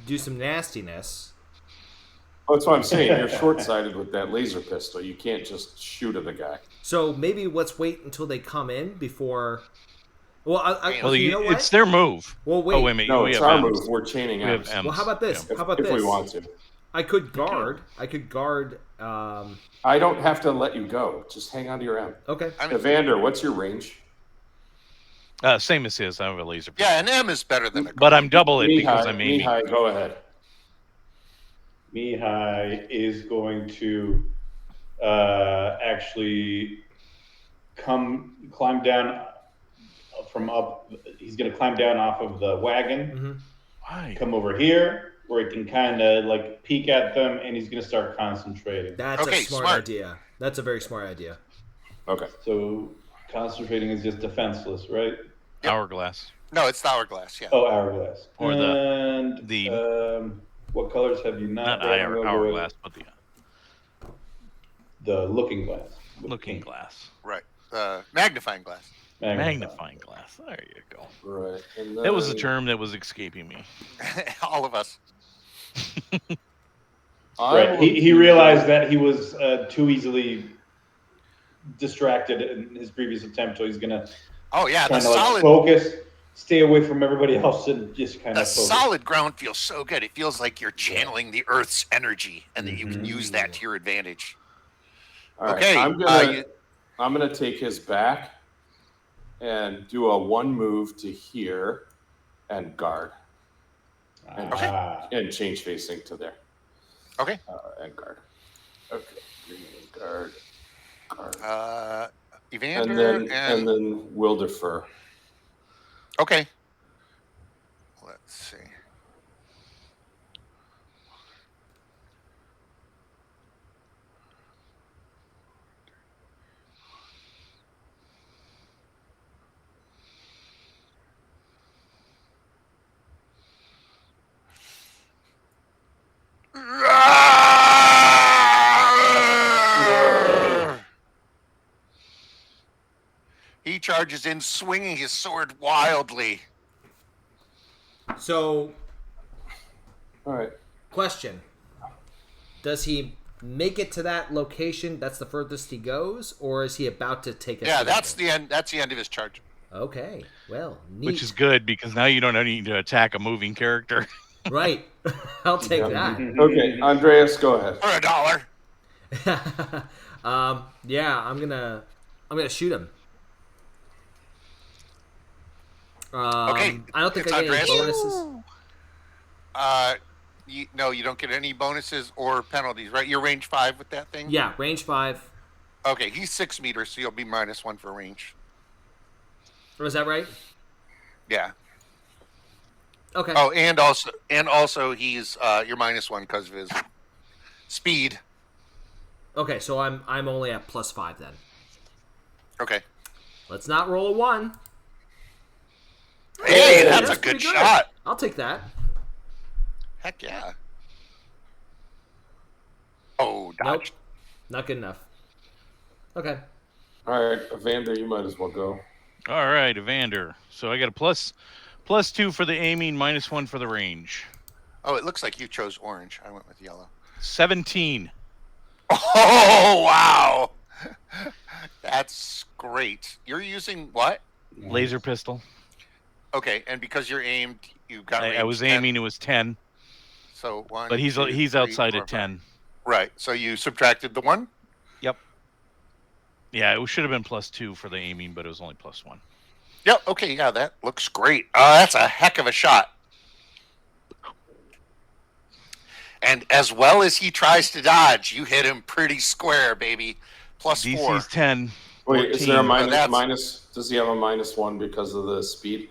do some nastiness. Oh, that's what I'm saying. You're short-sighted with that laser pistol. You can't just shoot at the guy. So maybe let's wait until they come in before. Well, you know it's their move. Well, wait. Oh, wait a minute. No, it's our move. We're chaining M's. Well, how about this? Yeah. How about if this? we want to. I could guard. I don't have to let you go. Just hang on to your M. Okay. Evander, what's your range? Same as his. I have a laser. Yeah, an M is better than a. But I'm double it because I'm aiming. Mihai, go ahead. Mihai is going to actually climb down from up. He's going to climb down off of the wagon. Mm-hmm. Why? Come over here where he can kind of like peek at them, and he's going to start concentrating. That's a smart idea. That's a very smart idea. Okay. So concentrating is just defenseless, right? Yep. Hourglass. No, it's the hourglass. Yeah. Oh, hourglass. Or what colors have you not? Not hourglass, but the looking glass. Looking glass. Right. Magnifying glass. Magnifying glass. There you go. Right. And that was the term that was escaping me. All of us. Right. He realized that he was too easily distracted in his previous attempt, so he's gonna. Oh yeah, the solid focus. stay away from everybody else and just kind of focus. Solid ground feels so good. It feels like you're channeling the Earth's energy, and that you can use that to your advantage. All okay, right. I'm gonna take his back and do a 1 move to here and guard. And change facing to there. Okay. And guard. Okay. Guard. Evander and then we'll defer. Okay. Let's see. He charges in, swinging his sword wildly. So, all right. Question: does he make it to that location? That's the furthest he goes, or is he about to take a? Yeah, that's the end. That's the end of his charge. Okay, well, neat. Which is good because now you don't need to attack a moving character. Right, I'll take that. Okay, Andreas, go ahead. For $1. Yeah, I'm gonna shoot him. Okay, I don't think I get any bonuses. You don't get any bonuses or penalties, right? You're range 5 with that thing? Yeah, range 5. Okay, he's 6 meters, so you'll be -1 for range. Was that right? Yeah. Okay. Oh, and also he's you're -1 because of his speed. Okay, so I'm only at +5 then. Okay. Let's not roll a 1. Hey, that's a good shot. I'll take that. Heck yeah. Oh, dodge. Nope. Not good enough. Okay. All right, Evander, you might as well go. All right, Evander. So I got a +2 for the aiming, -1 for the range. Oh, it looks like you chose orange. I went with yellow. 17. Oh, wow. That's great. You're using what? Laser pistol. Okay, and because you're aimed, you got. I was 10. Aiming. It was 10. So 1. But he's 2, 3, outside 4, at 10. 5. Right. So you subtracted the 1. Yep. Yeah, it should have been +2 for the aiming, but it was only +1. Yep. Okay. Yeah, that looks great. That's a heck of a shot. And as well as he tries to dodge, you hit him pretty square, baby. +4. DC's 10. Wait, 14. Is there a minus? Does he have a -1 because of the speed?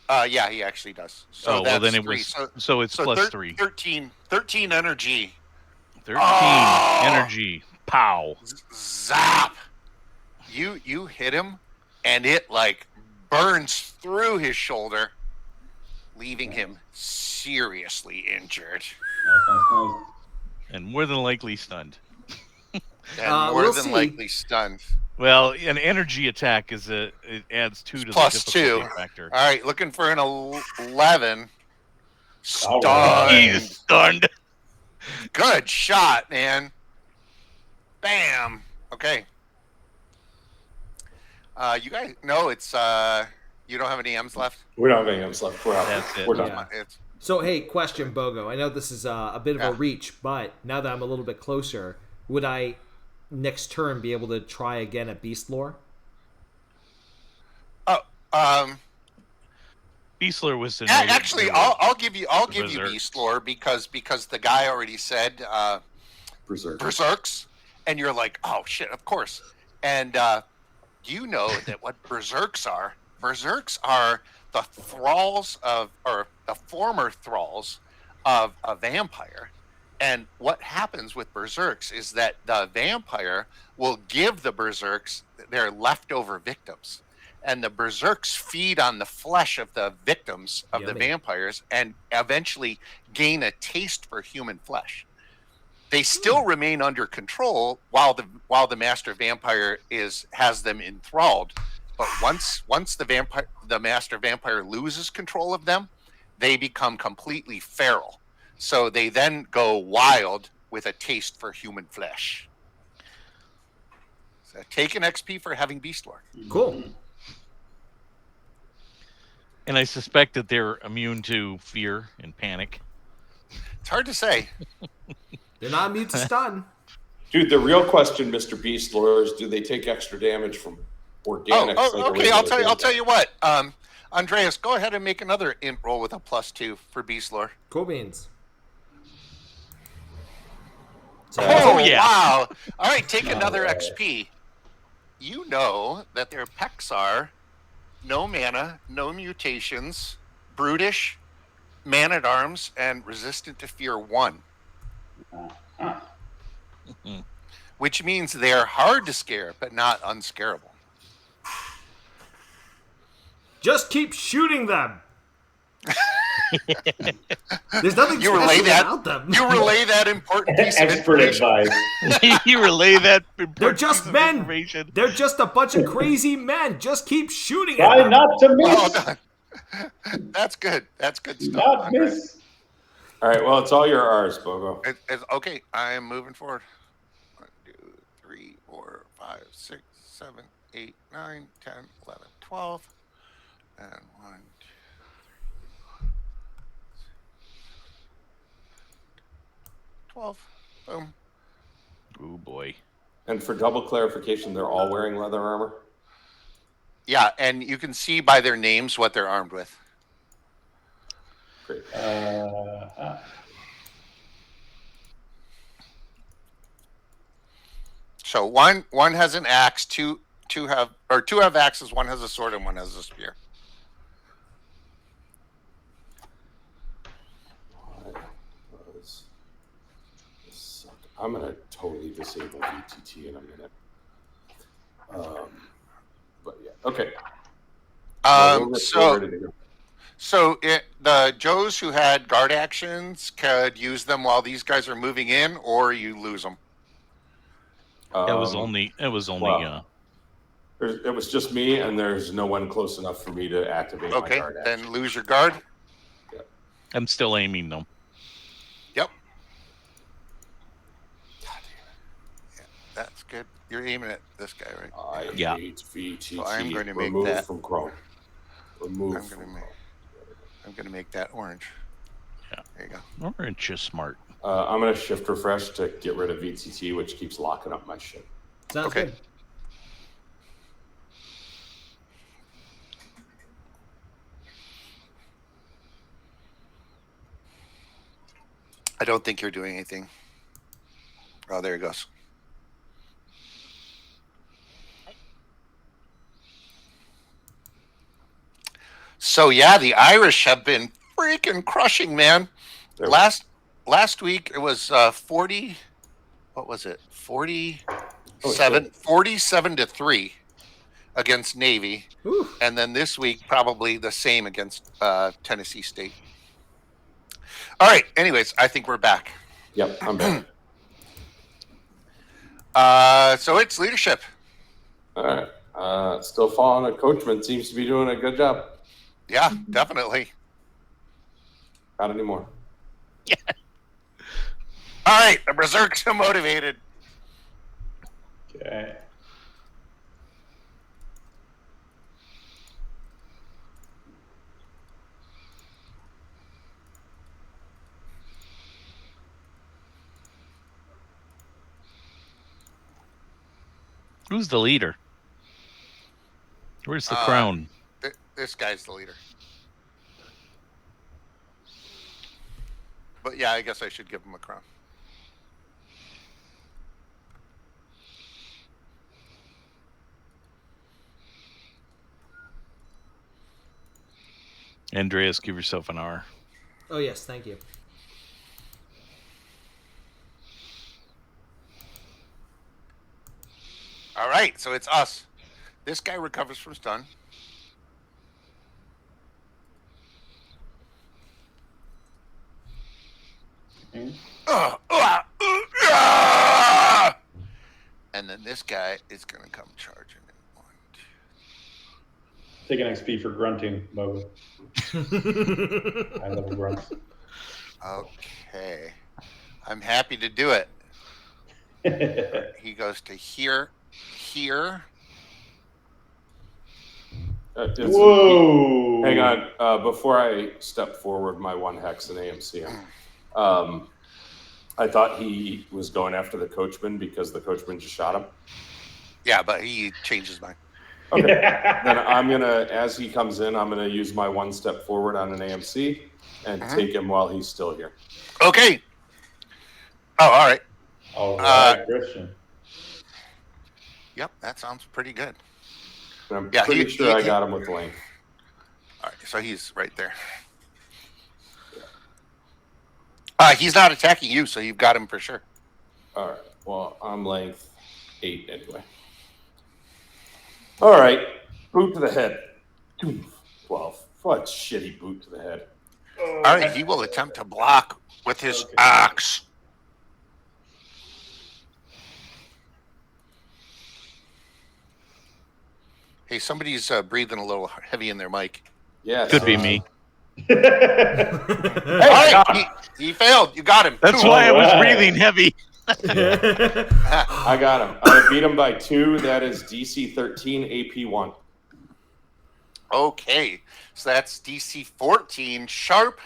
Yeah, he actually does. So that's then it 3. was. So it's +3. 13 energy. 13 energy. Pow. Zap. You hit him, and it like burns through his shoulder, leaving him seriously injured. And more than likely stunned. Likely stunned. Well, an energy attack it adds 2 to the difficulty factor. All right, looking for an 11. Stunned. He's stunned. Good shot, man. Bam. Okay. You guys know it's you don't have any M's left? We don't have any M's left. We're out. That's it. We're done. Yeah. So hey, question, Bogo. I know this is a bit of a reach, but now that I'm a little bit closer, would I next turn be able to try again at Beast Lore? Beast Lore was actually I'll give you Beast Lore because the guy already said Berserks, and you're like, oh shit, of course. And you know that what Berserks are? Berserks are the thralls or the former thralls of a vampire. And what happens with Berserks is that the vampire will give the Berserks their leftover victims. And the Berserks feed on the flesh of the victims of the vampires and eventually gain a taste for human flesh. They still remain under control while the master vampire has them enthralled. But once the master vampire loses control of them, they become completely feral. So they then go wild with a taste for human flesh. So take an XP for having Beast Lore. Cool. And I suspect that they're immune to fear and panic. It's hard to say. They're not immune to stun. Dude, the real question, Mr. Beast Lore, is do they take extra damage from organics? Okay. I'll tell you what. Andreas, go ahead and make another int roll with a +2 for Beast Lore. Cool beans. Yeah! Wow! All right, take another XP. You know that their pecs are no mana, no mutations, brutish, man-at-arms, and resistant to fear 1. Which means they're hard to scare, but not unscarable. Just keep shooting them. There's nothing you special about them. You relay that important piece of expert advice. You relay that important They're just piece of men. information. They're just a bunch of crazy men. Just keep shooting Try at them. not to miss. That's good. That's good stuff. Not miss. All right, well, it's all your R's, Bogo. Okay, I am moving forward. 1, 2, 3, 4, 5, 6, 7, 8, 9, 10, 11, 12. And 1, 2, 3, 12. Boom. Oh boy. And for double clarification, they're all wearing leather armor? Yeah, and you can see by their names what they're armed with. Great. So one has an axe, two have axes, one has a sword, and one has a spear. I'm gonna totally disable VTT in a minute. But yeah, okay. So the Joes who had guard actions could use them while these guys are moving in, or you lose them. It was only. It was just me, and there's no one close enough for me to activate my guard action. Then lose your guard. Yep. I'm still aiming though. Yep. God damn it. Yeah, that's good. You're aiming at this guy, right? I hate VTT. So I'm going to make Remove that from Chrome. Remove from Chrome. I'm going to make that orange. Yeah. There you go. Orange is smart. I'm going to shift refresh to get rid of VTT, which keeps locking up my shit. Sounds good. I don't think you're doing anything. Oh, there it goes. So yeah, the Irish have been freaking crushing, man. Last week it was 40. What was it? 47-3 against Navy. Ooh. And then this week probably the same against Tennessee State. All right. Anyways, I think we're back. Yep, I'm back. So it's leadership. All right. Still following a coachman. Seems to be doing a good job. Yeah, definitely. Not anymore. Yeah. All right. The Berserkers are motivated. Okay. Who's the leader? Where's the crown? This guy's the leader. But yeah, I guess I should give him a crown. Andreas, give yourself an R. Oh, yes, thank you. All right, so it's us. This guy recovers from stun. And then this guy is going to come charging in 1, 2. Take an XP for grunting, Bogo. I love grunts. Okay. I'm happy to do it. He goes to here. Whoa! Hang on. Before I step forward, my 1 hex and AMC. I thought he was going after the coachman because the coachman just shot him. Yeah, but he changed his mind. Okay. Then I'm going to, as he comes in, I'm going to use my 1 step forward on an AMC and take him while he's still here. Okay. Oh, all right. All right, Christian. Yep, that sounds pretty good. I'm pretty sure I got him with length. All right, so he's right there. He's not attacking you, so you've got him for sure. All right. Well, I'm length 8 anyway. All right. Boot to the head. 12. What shitty boot to the head. All right, he will attempt to block with his axe. Hey, somebody's breathing a little heavy in their mic. Yeah, could be me. Hey, all right, he failed. You got him. That's why I was breathing heavy. I got him. I beat him by 2. That is DC 13, AP 1. Okay, so that's DC 14. Sharp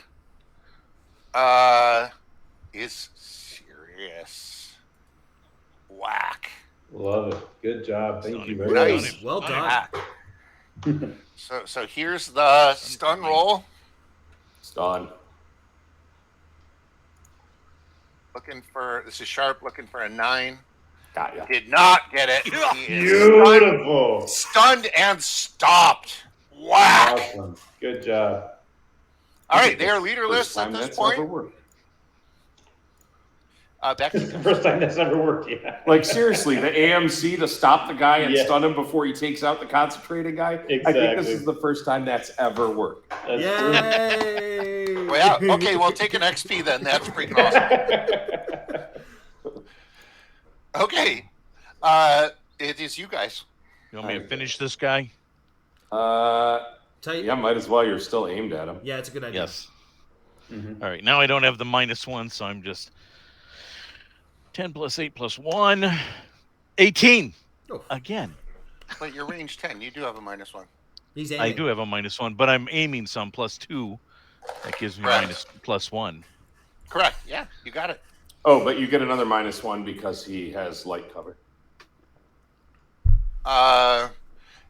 is serious. Whack. Love it. Good job. Thank you very Nice. much. Well done. So here's the stun roll. Stun. This is Sharp looking for a 9. Got ya. Did not get it. He is Beautiful. stunned and stopped. Whack. Awesome. Good job. All right, they are leaderless at this point. Back to This is the first time that's ever worked, yeah. Like, seriously, the AMC to stop the guy and stun him before he takes out the concentrated guy? Exactly. I think this is the first time that's ever worked. Yay! Well, yeah. Okay, well, take an XP then. That's freaking awesome. Okay. It is you guys. You want me to finish this guy? Yeah, might as well. You're still aimed at him. Yeah, it's a good idea. Yes. All right, now I don't have the -1, so I'm just 10 plus 8 plus 1. 18. Oh. Again. But you're range 10. You do have a -1. He's aiming. I do have a -1, but I'm aiming some +2. That gives me +1. Correct. Yeah, you got it. Oh, but you get another -1 because he has light cover.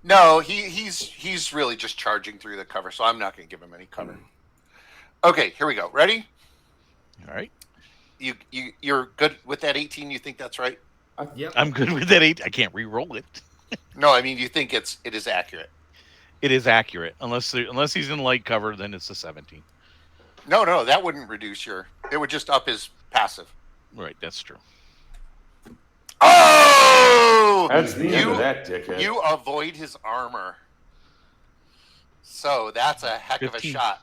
No, he's really just charging through the cover, so I'm not going to give him any cover. Okay, here we go. Ready? All right. You're good with that 18? You think that's right? Yep. I'm good with that 8. I can't re-roll it. No, I mean you think it is accurate. It is accurate. Unless he's in light cover, then it's a 17. No, that wouldn't reduce it would just up his passive. Right, that's true. Oh! That's the end of that, dickhead. You avoid his armor. So that's a heck 15. of a shot.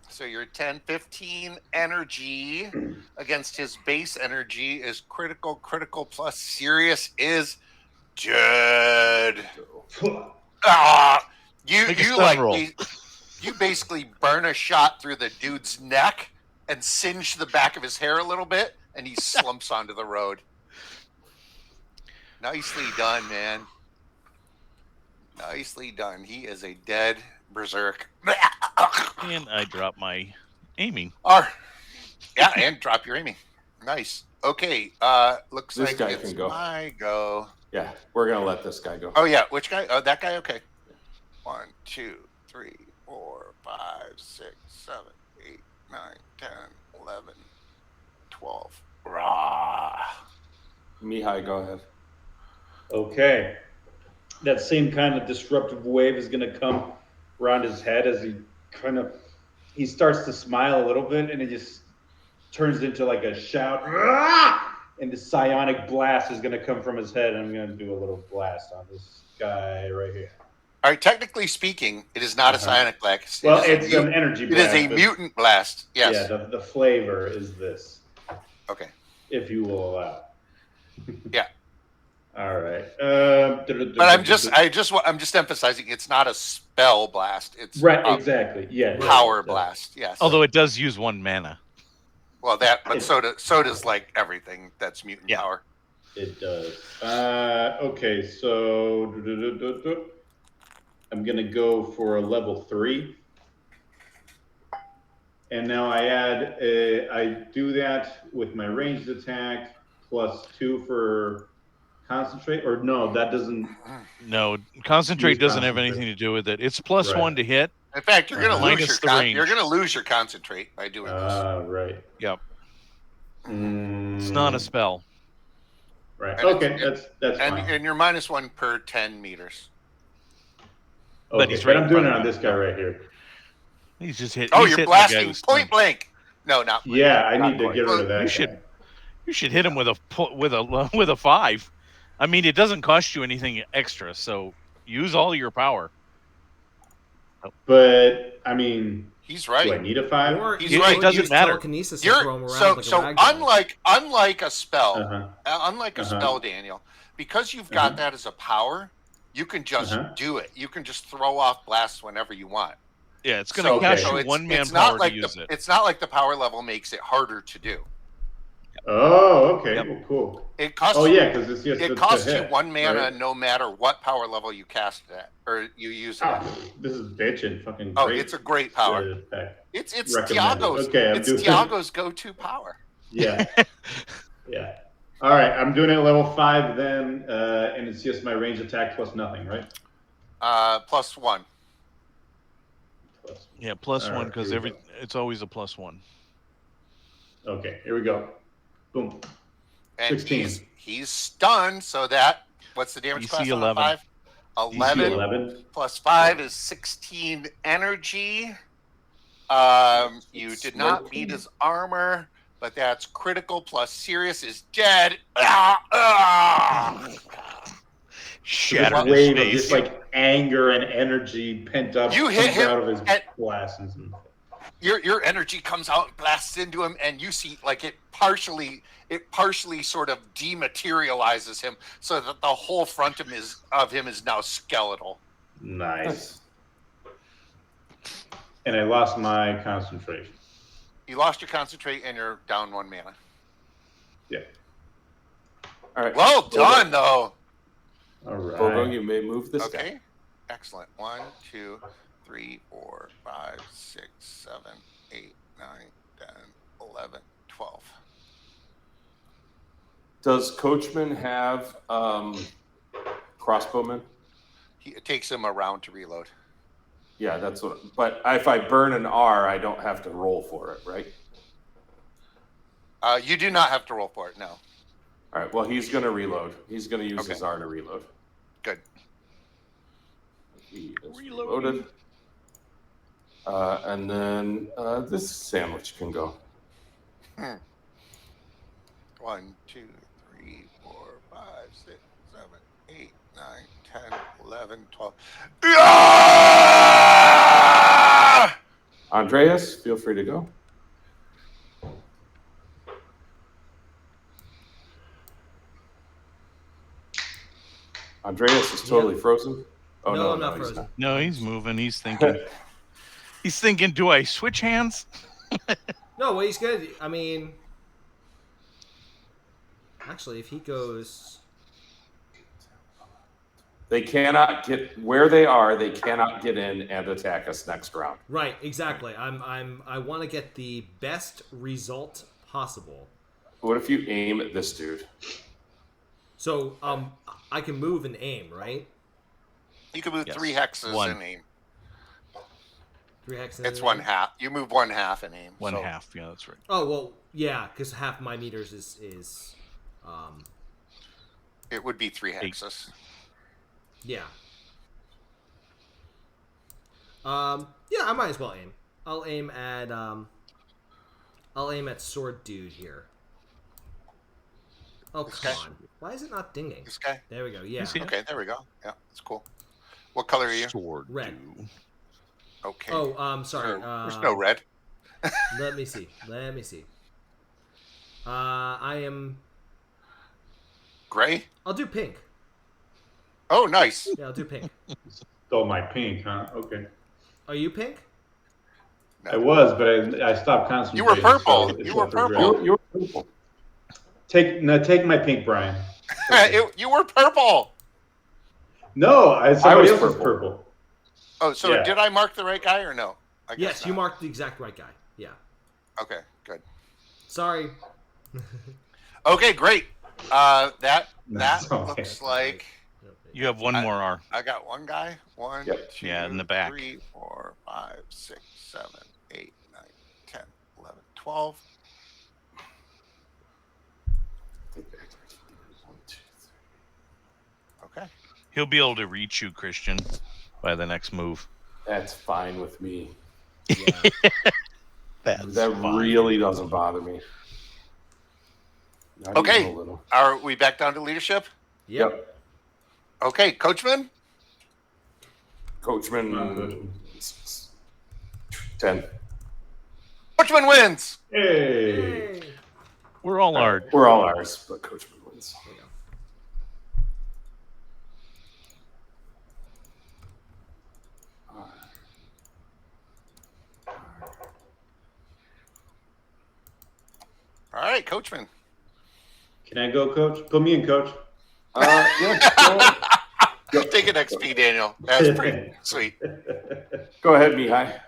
So your 10, 15 energy against his base energy is critical plus serious is dead. You basically burn a shot through the dude's neck and singe the back of his hair a little bit, and he slumps onto the road. Nicely done, man. Nicely done. He is a dead berserk. And I drop my aiming. Yeah, and drop your aiming. Nice. Okay. Looks this like guy it's can go. my go. Yeah, we're gonna let this guy go. Oh yeah, which guy? Oh, that guy. Okay. 1, 2, 3, 4, 5, 6, 7, 8, 9, 10, 11, 12. Rah. Mihai, go ahead. Okay. That same kind of disruptive wave is going to come around his head as he starts to smile a little bit, and it just turns into like a shout. And the psionic blast is going to come from his head, and I'm going to do a little blast on this guy right here. All right, technically speaking, it is not a psionic blast. Well, it's an energy blast. It is a mutant blast. Yes. Yeah, the flavor is this. Okay. If you will allow. Yeah. All right. But I'm just emphasizing it's not a spell blast. It's exactly. Yeah. Power blast. Yes. Although it does use 1 mana. Well, so does like everything that's mutant power. It does. Okay, so I'm going to go for a level 3. And now I add, I do that with my ranged attack plus 2 for concentrate, or no, that doesn't. No, concentrate doesn't have anything to do with it. It's plus 1 to hit. In fact, you're going to lose your range. You're going to lose your concentrate by doing this. Right. Yep. It's not a spell. Right. And okay, that's fine. And you're -1 per 10 meters. Okay, but, right, I'm doing it on this guy right here. He's just hit. Oh, you're blasting point blank. No, not. Yeah, I need to get rid of that. You should hit him with a 5. I mean, it doesn't cost you anything extra, so use all your power. But I mean, he's right. Do I need a 5? He's right. It doesn't matter. Unlike a spell, unlike a spell, Daniel, because you've got that as a power, you can just do it. You can just throw off blasts whenever you want. Yeah, it's going to cost you 1 manpower to use it. It's not like the power level makes it harder to do. Oh, okay. Well, cool. It costs. because it's just. It costs you 1 mana no matter what power level you cast it at or you use it. This is bitchin' fucking. Oh, great. It's a great power. It's Tiago's. Okay, it's Tiago's go-to power. Yeah. Yeah. All right, I'm doing it at level 5 then, and it's just my range attack plus nothing, right? +1. Yeah, +1 because it's always a +1. Okay, here we go. Boom. And 16. He's stunned, so that what's the damage class on 5? 11 plus 5 is 16 energy. You did not beat his armor, but that's critical plus Sirius is dead. Shatter his wave face. Of just like anger and energy pent up. You hit him out of his glasses. Your energy comes out and blasts into him, and you see like it partially sort of dematerializes him, so that the whole front of him is now skeletal. Nice. And I lost my concentration. You lost your concentrate, and you're down 1 mana. Yeah. All right. Well done, though. All right. Bogo, you may move this guy. Okay. Excellent. 1, 2, 3, 4, 5, 6, 7, 8, 9, 10, 11, 12. Does Coachman have crossbowmen? It takes him a round to reload. Yeah, that's what. But if I burn an R, I don't have to roll for it, right? You do not have to roll for it. No. All right. Well, he's going to reload. He's going to use his R to reload. Good. He is reloaded. And then this sandwich can go. 1, 2, 3, 4, 5, 6, 7, 8, 9, 10, 11, 12. Yeah! Andreas, feel free to go. Andreas is totally frozen. Oh, no, I'm not frozen. No, he's moving. He's thinking. He's thinking, do I switch hands? No, well, he's good. I mean, actually, if he goes... They cannot get where they are. They cannot get in and attack us next round. Right, exactly. I want to get the best result possible. What if you aim at this dude? So, I can move and aim, right? You can move 3 hexes and aim. 3 hexes. It's 1/2. You move 1/2 and aim. 1/2. Yeah, that's right. Oh well, yeah, because half my meters is. It would be 3 hexes. Yeah. Yeah, I might as well aim. I'll aim at sword dude here. Oh, come on. Why is it not dinging? This guy? There we go, yeah. Okay, there we go. Yeah, that's cool. What color are you? Sword red. dude. Okay. Oh, sorry. There's no red. Let me see. I am... Gray? I'll do pink. Oh, nice. Yeah, I'll do pink. Stole my pink, huh? Okay. Are you pink? No. I was, but I stopped concentrating. You were purple. So you were purple. You were purple. Take my pink, Brian. You were purple. No, somebody else was purple. Oh, so did I mark the right guy or no? Yes, you marked the exact right guy. Yeah. Okay, good. Sorry. Okay, great. That looks like you have one more R. I got one guy. 1, 2, in the back. 3, 4, 5, 6, 7, 8, 9, 10, 11, 12. Okay. He'll be able to reach you, Christian, by the next move. That's fine with me. Yeah. That really doesn't bother me. Not okay. Are we back down to leadership? Yep. Okay, Coachman? Coachman 10. Coachman wins! Hey! We're all ours. We're all ours, but Coachman wins. All right, Coachman. Can I go, Coach? Put me in, Coach. Yeah. Go. Take an XP, Daniel. That's pretty sweet. Go ahead, Mihai.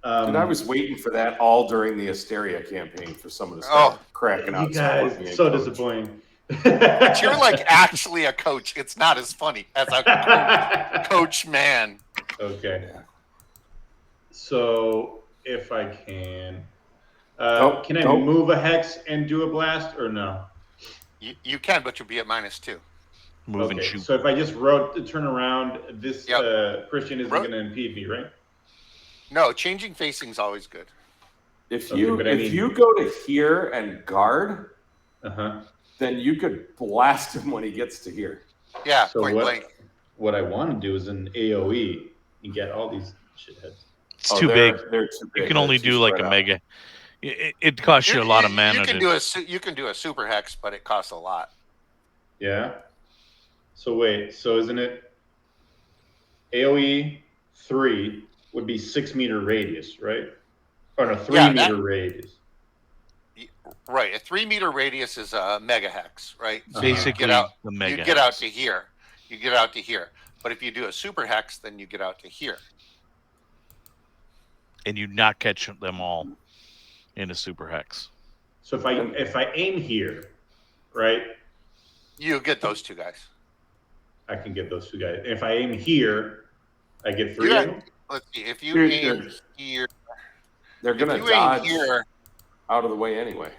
And I was waiting for that all during the Asteria campaign for someone to start cracking out. You guys, so disappointing. But you're like actually a coach. It's not as funny as a coach man. Okay. So if I can, can I move a hex and do a blast or no? You can, but you'll be at -2. Move and shoot. So if I just turn around, this Christian isn't going to impede me, right? No, changing facing is always good. If you go to here and guard, then you could blast him when he gets to here. Yeah, so point blank. What I want to do is an AOE. You get all these shitheads. It's too big. They're too big. You can only do like a mega. It costs you a lot of mana. You can do a super hex, but it costs a lot. Yeah. So wait. So isn't it AOE 3 would be 6 meter radius, right? Or no, 3 meter radius. Right. A 3 meter radius is a mega hex, right? So basically, the mega. You get out to here. You get out to here. But if you do a super hex, then you get out to here. And you not catch them all in a super hex. So if I aim here, right? You get those 2 guys. I can get those 2 guys. If I aim here, I get 3 of them. Let's see. If you aim here, they're going to dodge here, out of the way anyway.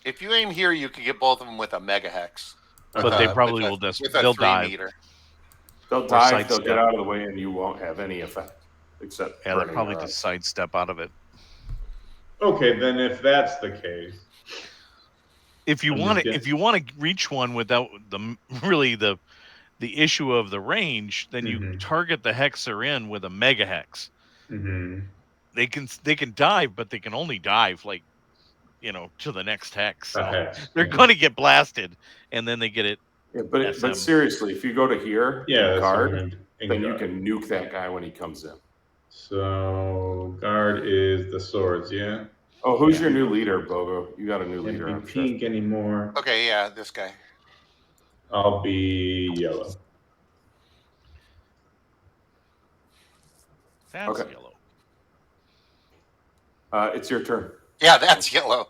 If you aim here, you can get both of them with a mega hex. But they probably will just they'll dive. They'll dive. They'll get out of the way, and you won't have any effect except they'll probably just sidestep out of it. Okay, then if that's the case, if you want to reach one without the issue of the range, then you target the hex they're in with a mega hex. They can dive, but they can only dive to the next hex. So they're going to get blasted, and then they get it. Yeah, but seriously, if you go to here, guard, then you can nuke that guy when he comes in. So guard is the swords, yeah. Oh, who's your new leader, Bogo? You got a new leader. Can't be pink anymore. Okay, yeah, this guy. I'll be yellow. That's yellow. It's your turn. Yeah, that's yellow.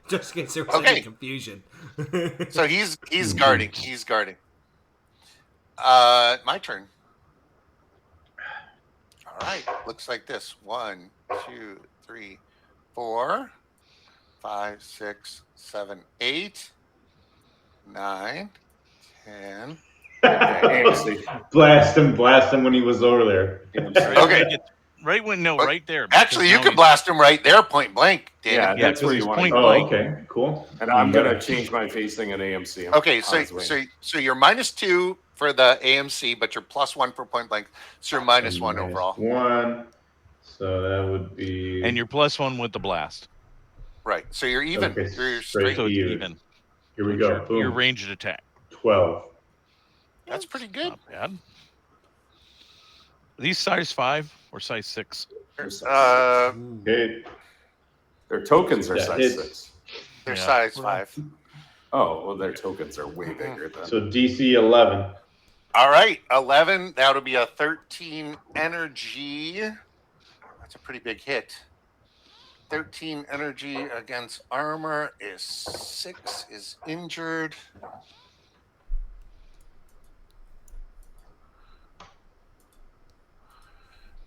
Just in case there was any confusion. So he's guarding. He's guarding. My turn. All right. Looks like this. 1, 2, 3, 4, 5, 6, 7, 8, 9, 10. Blast him when he was over there. Okay. Right there. Actually, you can blast him right there, point blank. Yeah, that's where you want to go. Oh, okay, cool. And I'm gonna change my facing at AMC. Okay, so you're -2 for the AMC, but you're +1 for point blank. So you're -1 overall. 1. So that would be. And you're +1 with the blast. Right. So you're even. Okay, you're straight even. Here we go. Boom. Your ranged attack. 12. That's pretty good. Not bad. Are these size 5 or size 6? Okay. Their tokens are size 6. They're size 5. Oh, well, their tokens are way bigger than. So DC 11. All right, 11. That'll be a 13 energy. That's a pretty big hit. 13 energy against armor is 6, is injured.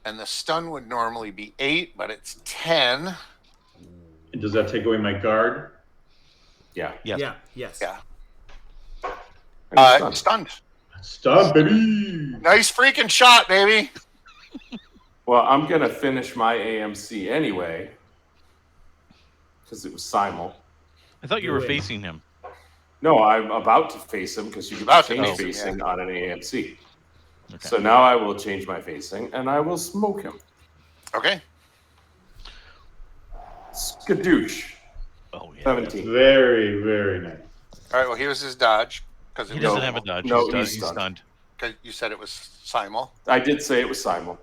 And the stun would normally be 8, but it's 10. And does that take away my guard? Yeah. Yes. Yeah. Yes. Yeah. Stunned. Stun, baby. Nice freaking shot, baby. Well, I'm going to finish my AMC anyway because it was simul. I thought you were facing him. No, I'm about to face him because you can change facing on an AMC. Okay. So now I will change my facing and I will smoke him. Okay. Skadoosh. Oh, yeah. 17. Very, very nice. All right, well, here's his dodge. He doesn't have a dodge. No, he's stunned. Because you said it was simul. I did say it was simul.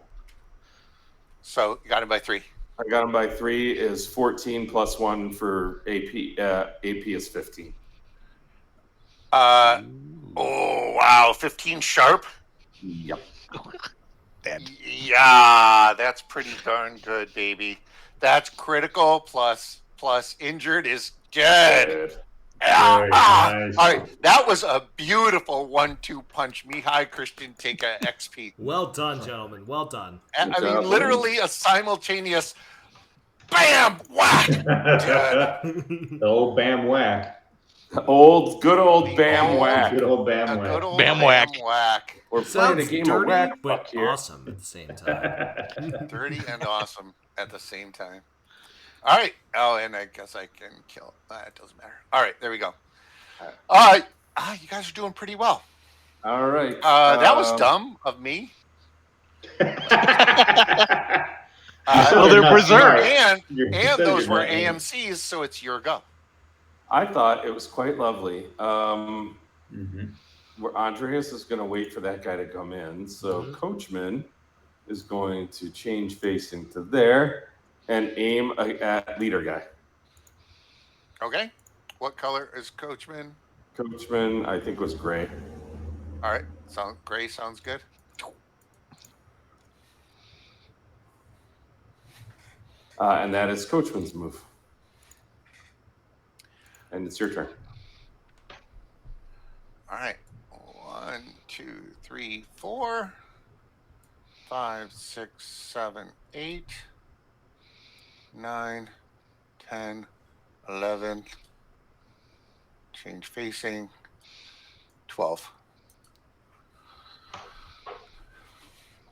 So you got him by 3. I got him by 3 is 14 plus 1 for AP. AP is 15. Oh, wow. 15 sharp? Yep. Yeah, that's pretty darn good, baby. That's critical plus injured is good. Nice. All right, that was a beautiful 1-2 punch. Mihai, Christian, take a XP. Well done, gentlemen. Well done. I mean, literally a simultaneous bam whack. The old bam whack. Good old bam whack. Good old bam whack. Good old bam whack. We're playing a game of whack, but here. awesome at the same time. Dirty and awesome at the same time. All right. Oh, and I guess I can kill. It doesn't matter. All right. There we go. All right. You guys are doing pretty well. All right. That was dumb of me. Well, they're berserk. And those were AMCs, so it's your go. I thought it was quite lovely. Where Andreas is going to wait for that guy to come in. So Coachman is going to change facing to there and aim at leader guy. Okay. What color is Coachman? Coachman, I think, was gray. All right. Gray sounds good. And that is Coachman's move. And it's your turn. All right. 1, 2, 3, 4, 5, 6, 7, 8, 9, 10, 11. Change facing. 12.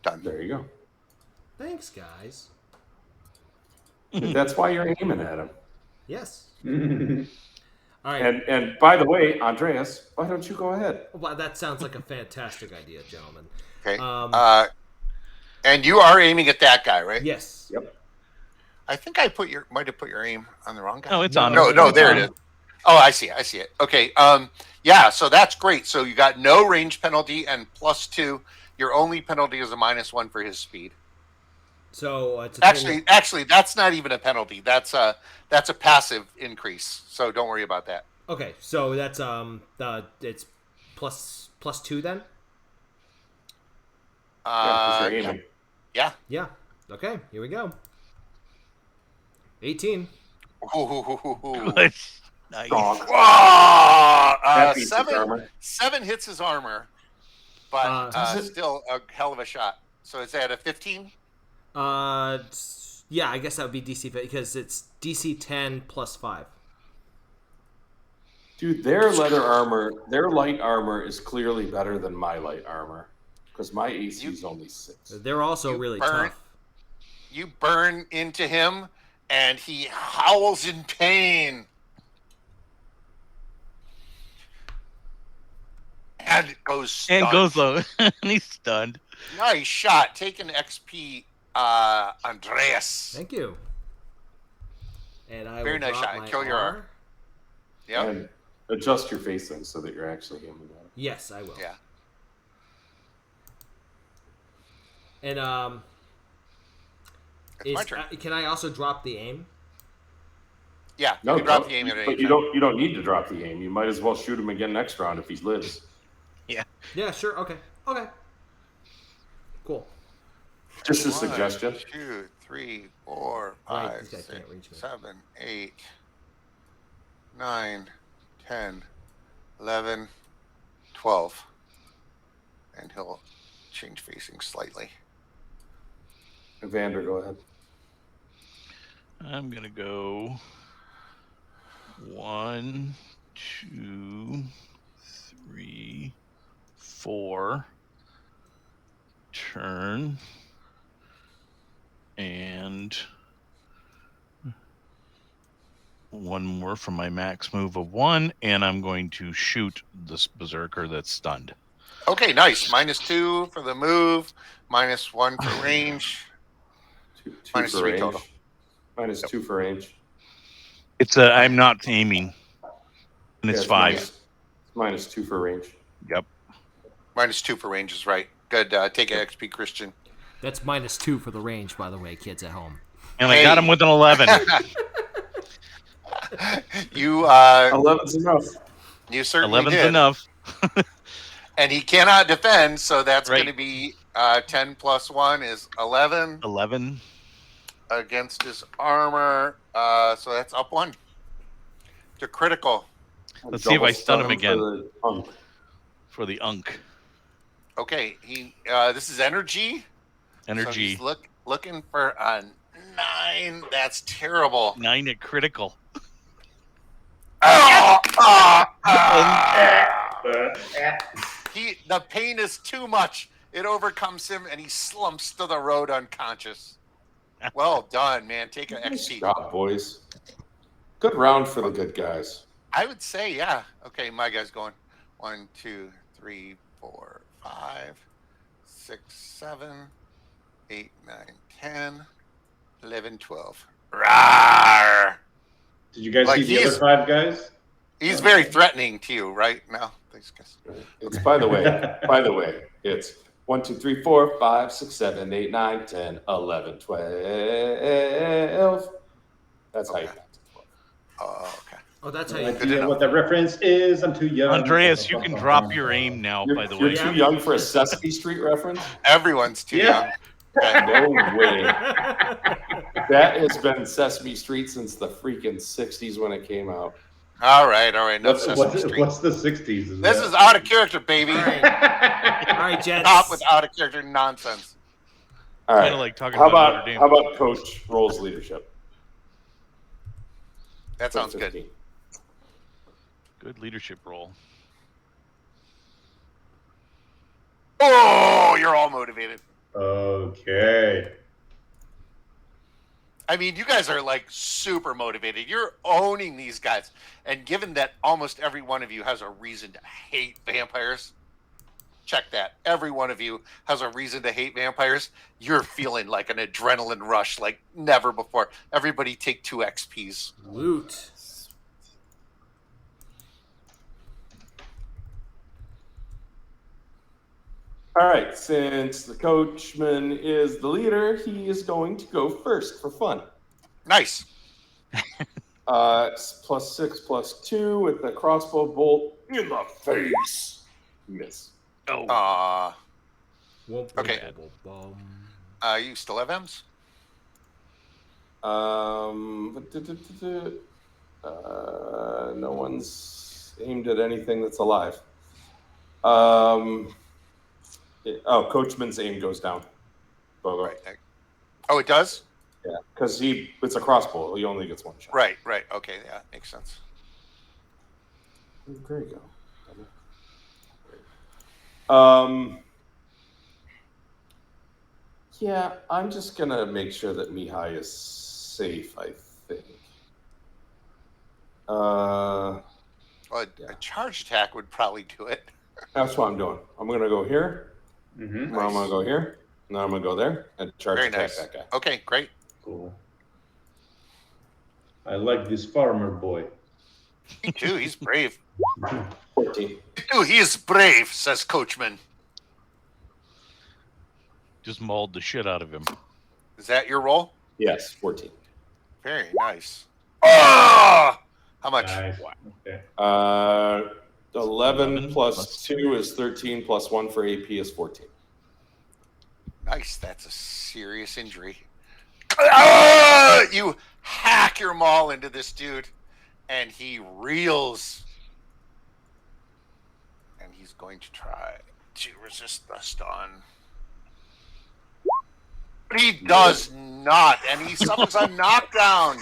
Done. There you go. Thanks, guys. That's why you're aiming at him. Yes. All right. And by the way, Andreas, why don't you go ahead? Well, that sounds like a fantastic idea, gentlemen. Okay. And you are aiming at that guy, right? Yes. Yep. I think I might have put your aim on the wrong guy. No, it's on. No, there it is. Oh, I see it. Okay. Yeah, so that's great. So you got no range penalty and +2. Your only penalty is a -1 for his speed. So it's actually, that's not even a penalty. That's a passive increase. So don't worry about that. Okay, so that's it's +2 then. Yeah. Okay, here we go. 18. Nice. 7 hits his armor, but still a hell of a shot. So is that a 15? Yeah, I guess that would be DC because it's DC 10 +5. Dude, their light armor is clearly better than my light armor because my AC is only 6. They're also really tough. You burn into him, and he howls in pain. And goes stunned. And goes low. And he's stunned. Nice shot. Take an XP, Andreas. Thank you. And I Very nice shot. Kill your R. Yeah. And adjust your facing so that you're actually aiming at it. Yes, I will. Yeah. And it's my turn. Can I also drop the aim? Yeah, you can drop the aim at any time. You don't need to drop the aim. You might as well shoot him again next round if he lives. Yeah. Yeah, sure. Okay. Okay. Cool. Just a suggestion. 1, 2, 3, 4, 5, 6, 7, 8, 9, 10, 11, 12. And he'll change facing slightly. Evander, go ahead. I'm going to go 1, 2, 3, 4. Turn. And one more from my max move of 1. And I'm going to shoot this berserker that's stunned. Okay, nice. -2 for the move. -1 for range. Two -3 for range. total. -2 for range. I'm not aiming. And it's 5. -2 for range. Yep. -2 for range is right. Good. Take an XP, Christian. That's -2 for the range, by the way, kids at home. And I got him with an 11. You 11's enough. You certainly 11's did. enough. And he cannot defend, so that's Right. going to be 10 plus 1 is 11. 11. Against his armor. So that's up 1 to critical. Let's see if I stun him again. For the unk. Okay, this is energy. Energy. So he's looking for a 9. That's terrible. 9 at critical. The pain is too much. It overcomes him, and he slumps to the road unconscious. Well done, man. Take an Nice XP. job, boys. Good round for the good guys. I would say, yeah. Okay, my guy's going 1, 2, 3, 4, 5, 6, 7, 8, 9, 10, 11, 12. Rawr! Did you guys see the other 5 guys? He's very threatening to you right now. Thanks, guys. It's by the way, it's 1, 2, 3, 4, 5, 6, 7, 8, 9, 10, 11, 12. That's okay. how you got to 12. Oh, okay. Oh, that's how I you do know what that reference is. I'm too young. Andreas, you can drop your aim now, by the way. You're too young for a Sesame Street reference? Everyone's too young. Okay. No way. That has been Sesame Street since the freaking 60s when it came out. All right. No what's the 60s? This is out of character, baby. All right, Jets. Stop with out of character nonsense. All right. Kind of like talking how about about Notre Dame. how about Coach Roll's leadership? That sounds good. Good leadership role. Oh, you're all motivated. Okay. I mean, you guys are like super motivated. You're owning these guys. And given that almost every one of you has a reason to hate vampires, check that. Every one of you has a reason to hate vampires. You're feeling like an adrenaline rush like never before. Everybody take 2 XPs. Loot. All right, since the coachman is the leader, he is going to go first for fun. Nice. It's +6/+2 with the crossbow bolt in the face. Miss. Oh. Okay. You still have M's? No one's aimed at anything that's alive. Coachman's aim goes down. Bogo. Right. Oh, it does? Yeah, because it's a crossbow. He only gets 1 shot. Right. Okay, yeah, makes sense. There you go. Yeah, I'm just gonna make sure that Mihai is safe, I think. Well, a charge attack would probably do it. That's what I'm doing. I'm gonna go here. Mm-hmm. Nice. I'm gonna go here. And then I'm gonna go there and charge Very attack nice. that guy. Okay, great. Cool. I like this farmer boy. Me too. He's brave. 14. Dude, he is brave, says Coachman. Just mauled the shit out of him. Is that your roll? Yes, 14. Very nice. Oh! How much? Nice. Okay. 11 plus 2 is 13, plus 1 for AP is 14. Nice. That's a serious injury. You hack your maul into this dude, and he reels. And he's going to try to resist the stun. But he does not, and he suffers a knockdown.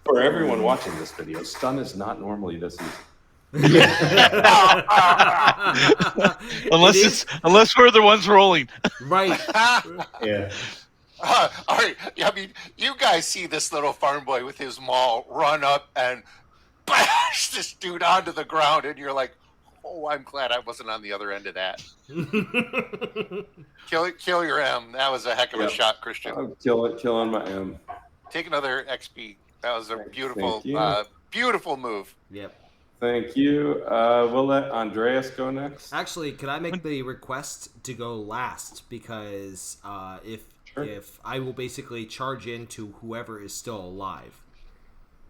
For everyone watching this video, stun is not normally this easy. unless we're the ones rolling. Right. Yeah. All right. I mean, you guys see this little farm boy with his maul run up and bash this dude onto the ground, and you're like, oh, I'm glad I wasn't on the other end of that. Kill your M. That was a heck of a shot, Christian. I'll kill on my M. Take another XP. That was a beautiful, beautiful move. Yep. Thank you. We'll let Andreas go next. Actually, could I make the request to go last? Because if I will basically charge into whoever is still alive.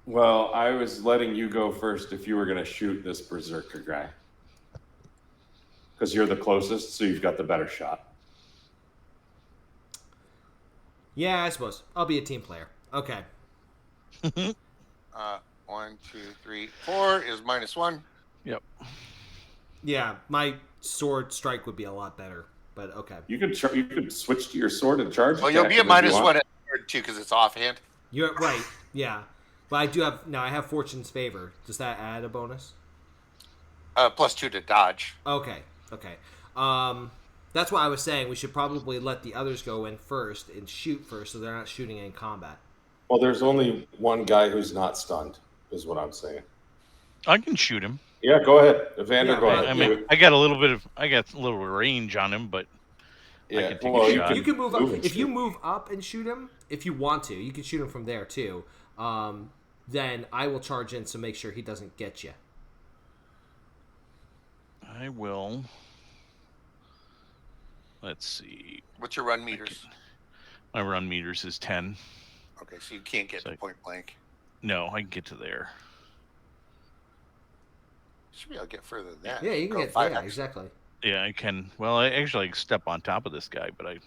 Well, I was letting you go first if you were going to shoot this Berserker guy. Because you're the closest, so you've got the better shot. Yeah, I suppose. I'll be a team player. Okay. 1, 2, 3, 4 is -1. Yep. Yeah, my sword strike would be a lot better, but okay. You could switch to your sword and charge. Well, you'll be a -1 at third too because it's offhand. You're right. Yeah, but I do have now. I have Fortune's Favor. Does that add a bonus? +2 to dodge. Okay. That's why I was saying we should probably let the others go in first and shoot first, so they're not shooting in combat. Well, there's only one guy who's not stunned, is what I'm saying. I can shoot him. Yeah, go ahead, Evander. Go ahead. I mean, I got a little range on him, but yeah, I can take a shot. You can move up if you move up and shoot him. If you want to, you can shoot him from there too. Then I will charge in, so make sure he doesn't get you. I will. Let's see. What's your run meters? My run meters is 10. Okay, so you can't get to point blank. No, I can get to there. Should be able to get further than that. Yeah, you can get 5. Yeah, exactly. Yeah, I can. Well, I actually step on top of this guy, but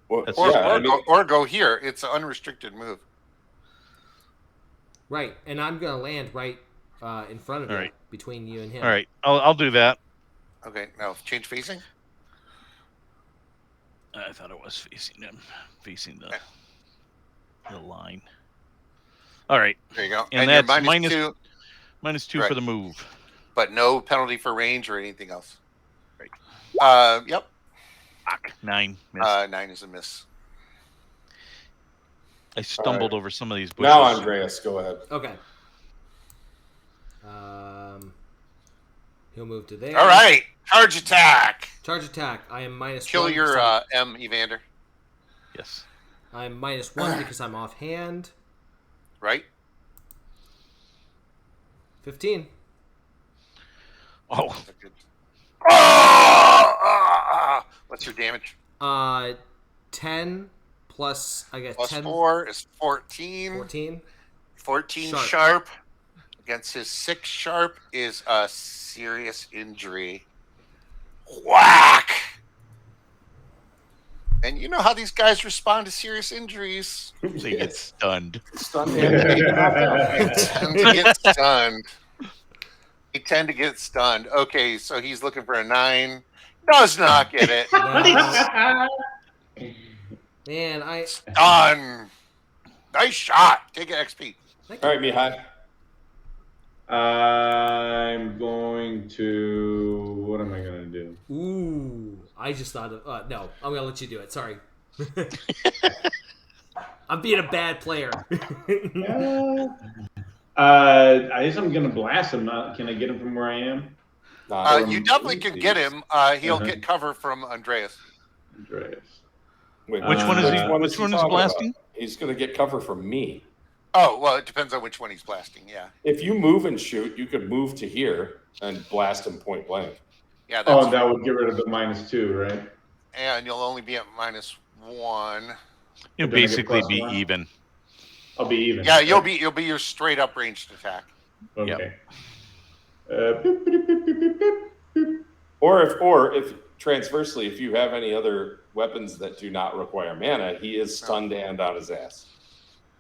or go here. It's an unrestricted move. Right, and I'm gonna land right in front of you, between you and him. All right, I'll do that. Okay, now change facing. I thought it was facing him, facing the line. All right. There you go. And that's -2. -2 for the move. But no penalty for range or anything else. Right. Yep. 9. Miss. 9 is a miss. I stumbled over some of these bushes. Now, Andreas, go ahead. Okay. He'll move to there. All right. Charge attack. Charge attack. I am -1. Kill your M, Evander. Yes. I'm -1 because I'm offhand. Right. 15. Oh. What's your damage? 10 plus, I guess, plus 10. 4 is 14. 14. 14 sharp. Against his 6 sharp is a serious injury. Whack! And you know how these guys respond to serious injuries. They get stunned. They tend to get stunned. They tend to get stunned. Okay, so he's looking for a 9. Does not get it. Man, Stun. Nice shot. Take an XP. All right, Mihai. I'm going to... What am I going to do? Ooh. I just thought of... no, I'm going to let you do it. Sorry. I'm being a bad player. I guess I'm going to blast him. Can I get him from where I am? You definitely can get him. He'll get cover from Andreas. Andreas. Wait, which one is he? Which one is blasting? About? He's going to get cover from me. Oh, well, it depends on which one he's blasting, yeah. If you move and shoot, you could move to here and blast him point blank. Yeah. That's that would get rid of the -2, right? And you'll only be at -1. You'll basically be even. I'll be even. Yeah, you'll be your straight up ranged attack. Okay. Yep. Or if transversely, if you have any other weapons that do not require mana, he is stunned and on his ass.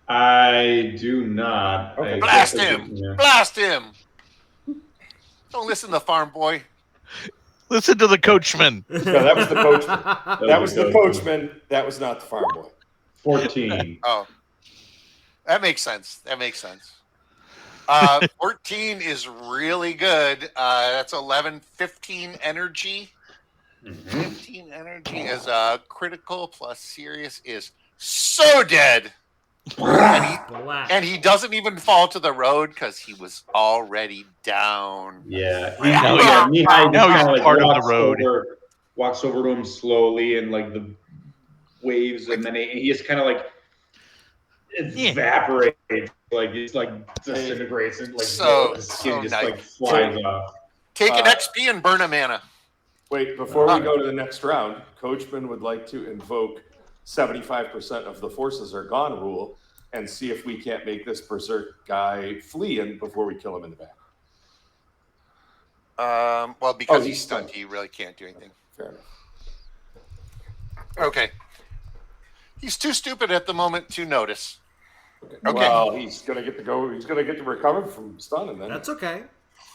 I do not. Okay. Blast him! Blast him! Don't listen to the farm boy. Listen to the coachman. No, that was the coachman. That was the coachman. That was not the farm boy. 14. Oh. That makes sense. 14 is really good. That's 11, 15 energy. 15 energy is critical plus serious is so dead. And he doesn't even fall to the road because he was already down. Yeah. Mihai now he's part of the road. Walks over to him slowly and like the waves, and then he just kind of like evaporates, like it's like disintegrates and like the skin just like flies off. Take an XP and burn a mana. Wait, before we go to the next round, Coachman would like to invoke 75% of the forces are gone rule and see if we can't make this berserk guy flee before we kill him in the back. Well, because he's stunned, he really can't do anything. Fair enough. Okay. He's too stupid at the moment to notice. Okay. Well, he's gonna get to go. He's gonna get to recover from stun, and then that's okay.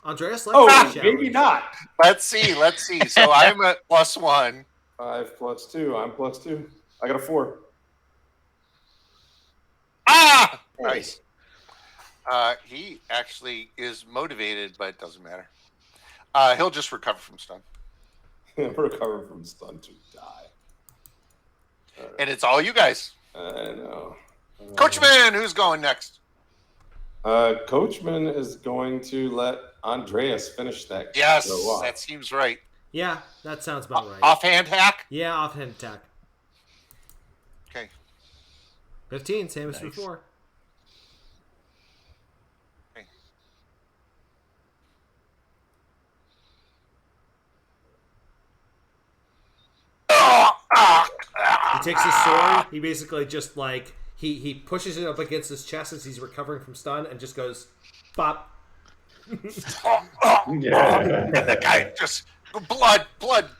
Andreas, maybe not. Let's see. So I'm at +1. 5 + 2. I'm +2. I got a 4. Ah, nice. He actually is motivated, but it doesn't matter. He'll just recover from stun. Recover from stun to die. Right. And it's all you guys. I know. Coachman, who's going next? Coachman is going to let Andreas finish that. Yes, that seems right. Yeah, that sounds about right. Offhand hack? Yeah, offhand attack. Okay. 15, same as before. Okay. He takes his sword. He basically just like he pushes it up against his chest as he's recovering from stun, and just goes, "Bop." And the guy just blood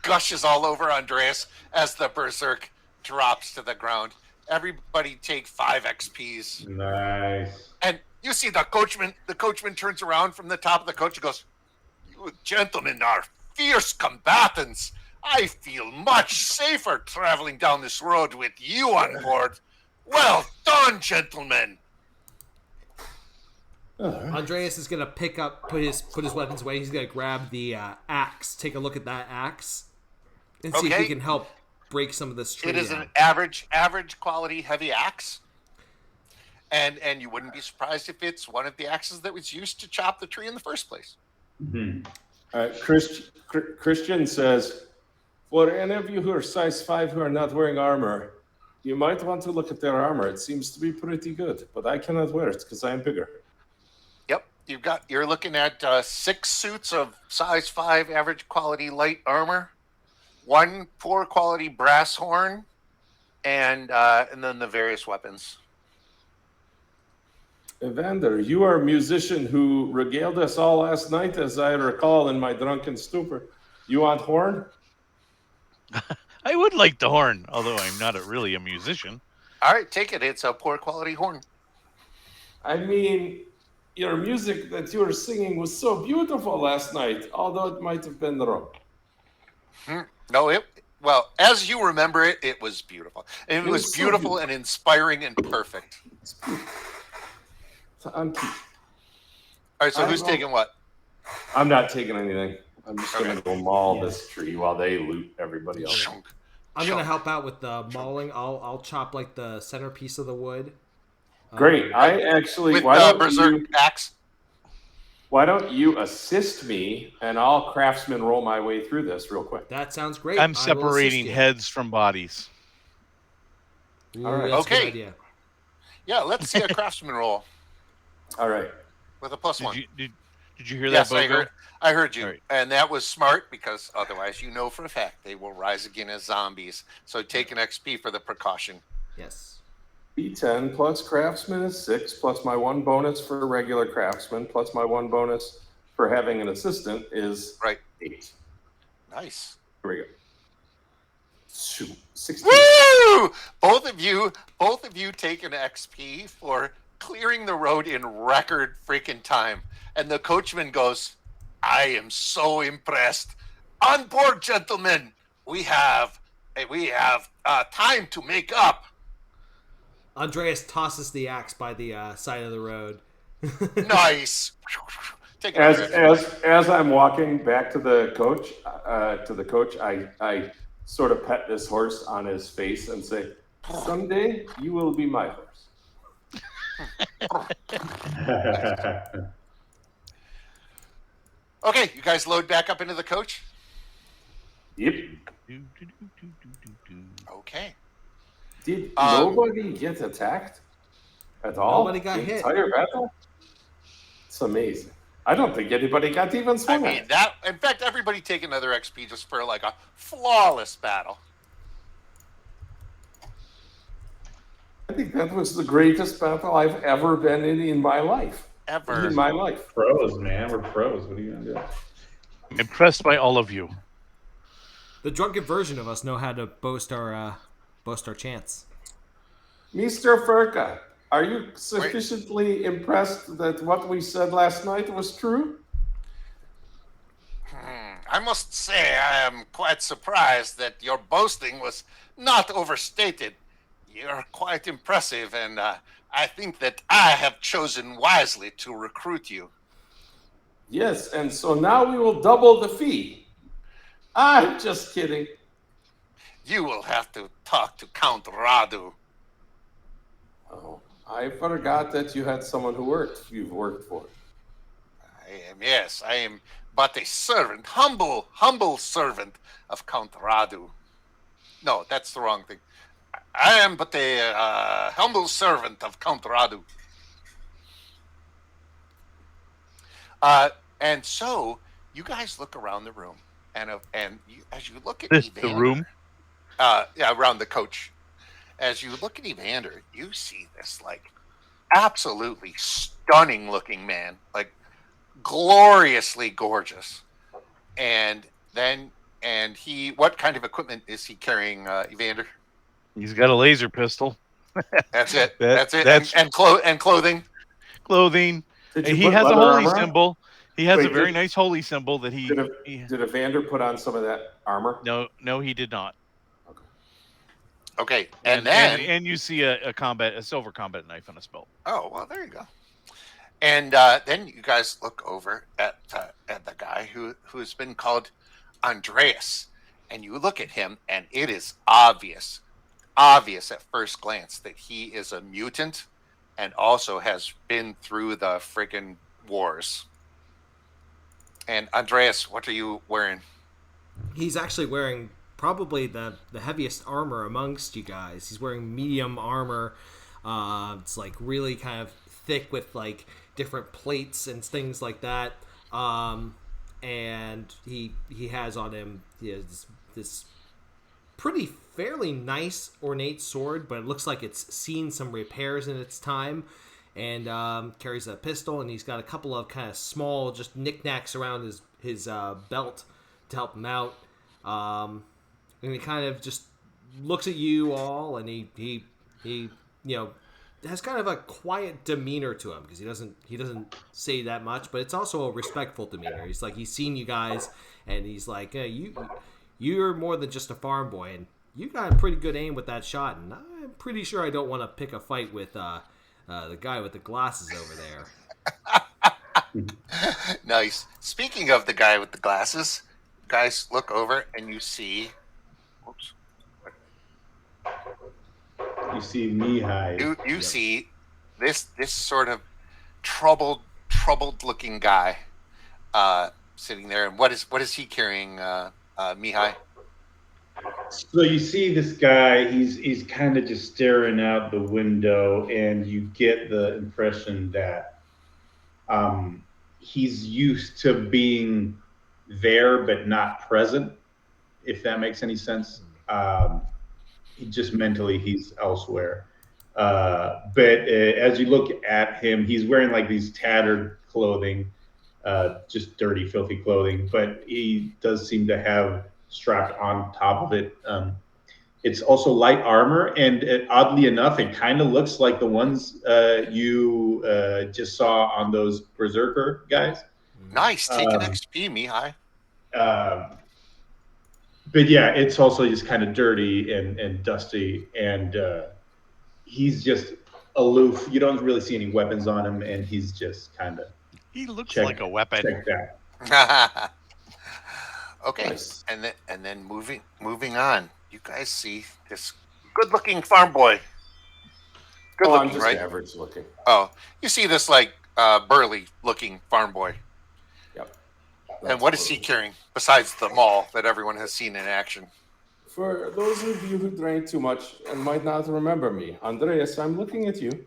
gushes all over Andreas as the berserk drops to the ground. Everybody take 5 XPs. Nice. And you see the coachman turns around from the top of the coach and goes, "You gentlemen are fierce combatants. I feel much safer traveling down this road with you on board. Well done, gentlemen." Andreas is gonna put his weapons away. He's gonna grab the axe, take a look at that axe, and see if he can help break some of this tree. It is an average quality heavy axe, and you wouldn't be surprised if it's one of the axes that was used to chop the tree in the first place. Mm-hmm. Christian says, for any of you who are size 5 who are not wearing armor, you might want to look at their armor. It seems to be pretty good, but I cannot wear it because I am bigger. Yep, you're looking at 6 suits of size 5 average quality light armor, 1 poor quality brass horn, and then the various weapons. Evander, you are a musician who regaled us all last night, as I recall in my drunken stupor. You want horn? I would like the horn, although I'm not really a musician. All right, take it. It's a poor quality horn. I mean, your music that you were singing was so beautiful last night, although it might have been wrong. No, well, as you remember it, it was beautiful. It was beautiful and inspiring and perfect. All right, so who's taking what? I'm not taking anything. I'm just going to go maul this tree while they loot everybody else. I'm going to help out with the mauling. I'll chop like the centerpiece of the wood. Great. I actually... With the berserk axe? Why don't you assist me, and I'll craftsman roll my way through this real quick. That sounds great. I'm separating heads from bodies. Ooh, all right. Okay. Idea. Yeah, let's see a craftsman roll. All right. With a +1. Did you hear that, Bogo? I heard you. Right. And that was smart because otherwise you know for a fact they will rise again as zombies. So take an XP for the precaution. Yes. D10 plus craftsman is 6 plus my 1 bonus for regular craftsman plus my 1 bonus for having an assistant is 8. Nice. Here we go. 16. Woo! Both of you take an XP for clearing the road in record freaking time. And the coachman goes, I am so impressed. On board, gentlemen. We have time to make up. Andreas tosses the axe by the side of the road. Nice. As I'm walking back to the coach, I sort of pet this horse on his face and say, someday you will be my horse. Okay, you guys load back up into the coach? Yep. Okay. Did nobody get attacked at all? Nobody got hit. Entire battle? It's amazing. I don't think anybody got even swung at. In fact, everybody take another XP just for like a flawless battle. I think that was the greatest battle I've ever been in my life. Ever. In my life. Pros, man. We're pros. What are you going to do? I'm impressed by all of you. The drunken version of us know how to boast our chants. Mr. Furka, are you sufficiently impressed that what we said last night was true? I must say I am quite surprised that your boasting was not overstated. You're quite impressive, and I think that I have chosen wisely to recruit you. Yes, and so now we will double the fee. I'm just kidding. You will have to talk to Count Radu. Oh, I forgot that you had someone you've worked for. I am but a servant, humble servant of Count Radu. No, that's the wrong thing. I am but a humble servant of Count Radu. And so you guys look around the room, and as you look at Evander, the room, around the coach. As you look at Evander, you see this like absolutely stunning looking man, like gloriously gorgeous. And what kind of equipment is he carrying, Evander? He's got a laser pistol. That's it. And clothing. Clothing. He has a holy symbol. He has a very nice holy symbol that he. Did Evander put on some of that armor? No, he did not. Okay, and you see a silver combat knife on his belt. Oh well, there you go. And then you guys look over at the guy who's been called Andreas, and you look at him, and it is obvious at first glance that he is a mutant, and also has been through the friggin' wars. And Andreas, what are you wearing? He's actually wearing probably the heaviest armor amongst you guys. He's wearing medium armor. It's like really kind of thick with like different plates and things like that. And he has on him this pretty fairly nice ornate sword, but it looks like it's seen some repairs in its time. And carries a pistol, and he's got a couple of kind of small just knickknacks around his belt to help him out. And he kind of just looks at you all, and he has kind of a quiet demeanor to him because he doesn't say that much, but it's also a respectful demeanor. He's like, he's seen you guys, and he's like, hey, you're more than just a farm boy, and you got a pretty good aim with that shot, and I'm pretty sure I don't want to pick a fight with the guy with the glasses over there. Nice. Speaking of the guy with the glasses, guys, look over and you see. Oops. You see Mihai. You see this sort of troubled looking guy sitting there, and what is he carrying, Mihai? So you see this guy, he's kind of just staring out the window, and you get the impression that he's used to being there but not present, if that makes any sense. Just mentally he's elsewhere. But as you look at him, he's wearing like these tattered clothing. just dirty, filthy clothing. But he does seem to have strapped on top of it. It's also light armor, and oddly enough, it kind of looks like the ones you just saw on those Berserker guys. Nice, take an XP, Mihai. But yeah, it's also just kind of dirty and dusty, and he's just aloof. You don't really see any weapons on him, and he's just kind of. He looks like a weapon. Check that. Okay, nice. and then moving on. You guys see this good-looking farm boy. Good-looking, I'm just right? Average looking. Oh, you see this like burly-looking farm boy. Yep. And what is he carrying besides the maul that everyone has seen in action? For those of you who drank too much and might not remember me, Andreas, I'm looking at you.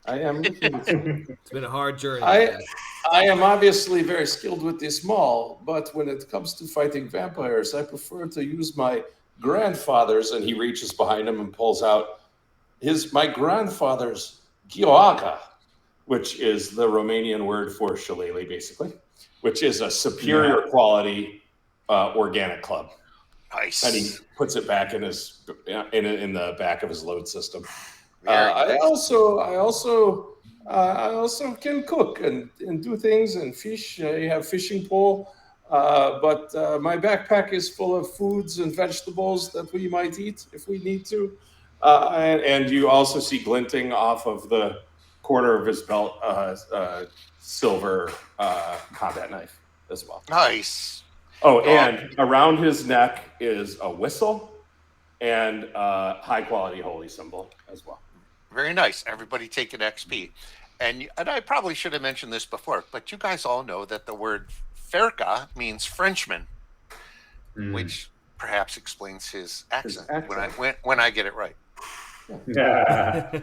I am looking at you. It's been a hard journey. I am obviously very skilled with this maul, but when it comes to fighting vampires, I prefer to use my grandfather's, and he reaches behind him and pulls out my grandfather's gheoaga, which is the Romanian word for shillelagh, basically, which is a superior quality organic club. Nice. And he puts it back in his in the back of his load system. I also can cook and do things and fish. I have fishing pole. But my backpack is full of foods and vegetables that we might eat if we need to. And you also see glinting off of the corner of his belt silver combat knife as well. Nice. Oh, and around his neck is a whistle and high quality holy symbol as well. Very nice. Everybody take an XP. And I probably should have mentioned this before, but you guys all know that the word Ferka means Frenchman, which perhaps explains his accent. When I get it right. Yeah.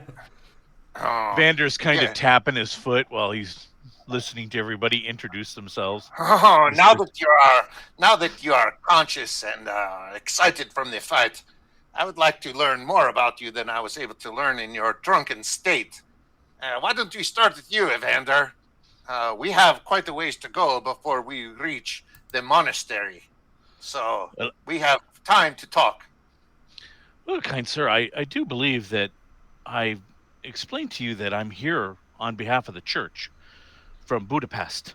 Vander's kind of tapping his foot while he's listening to everybody introduce themselves. Oh, now that you are conscious and excited from the fight, I would like to learn more about you than I was able to learn in your drunken state. Why don't we start with you, Evander? We have quite a ways to go before we reach the monastery. So we have time to talk. Well, kind sir, I do believe that I explained to you that I'm here on behalf of the church from Budapest.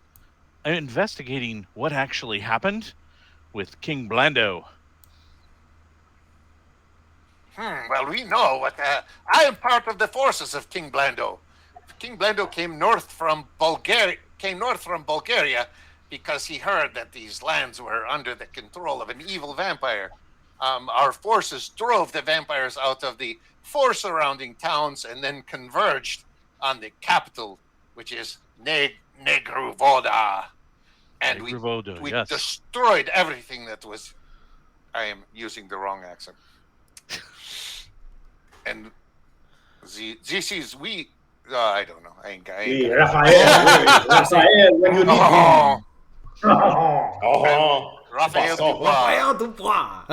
I'm investigating what actually happened with King Blando. Well, we know what... I am part of the forces of King Blando. King Blando came north from Bulgaria because he heard that these lands were under the control of an evil vampire. Our forces drove the vampires out of the 4 surrounding towns and then converged on the capital, which is Negru Voda. And we destroyed everything that was... I am using the wrong accent. And this is I don't know. I ain't Raphael, when you need Raphael Dubois.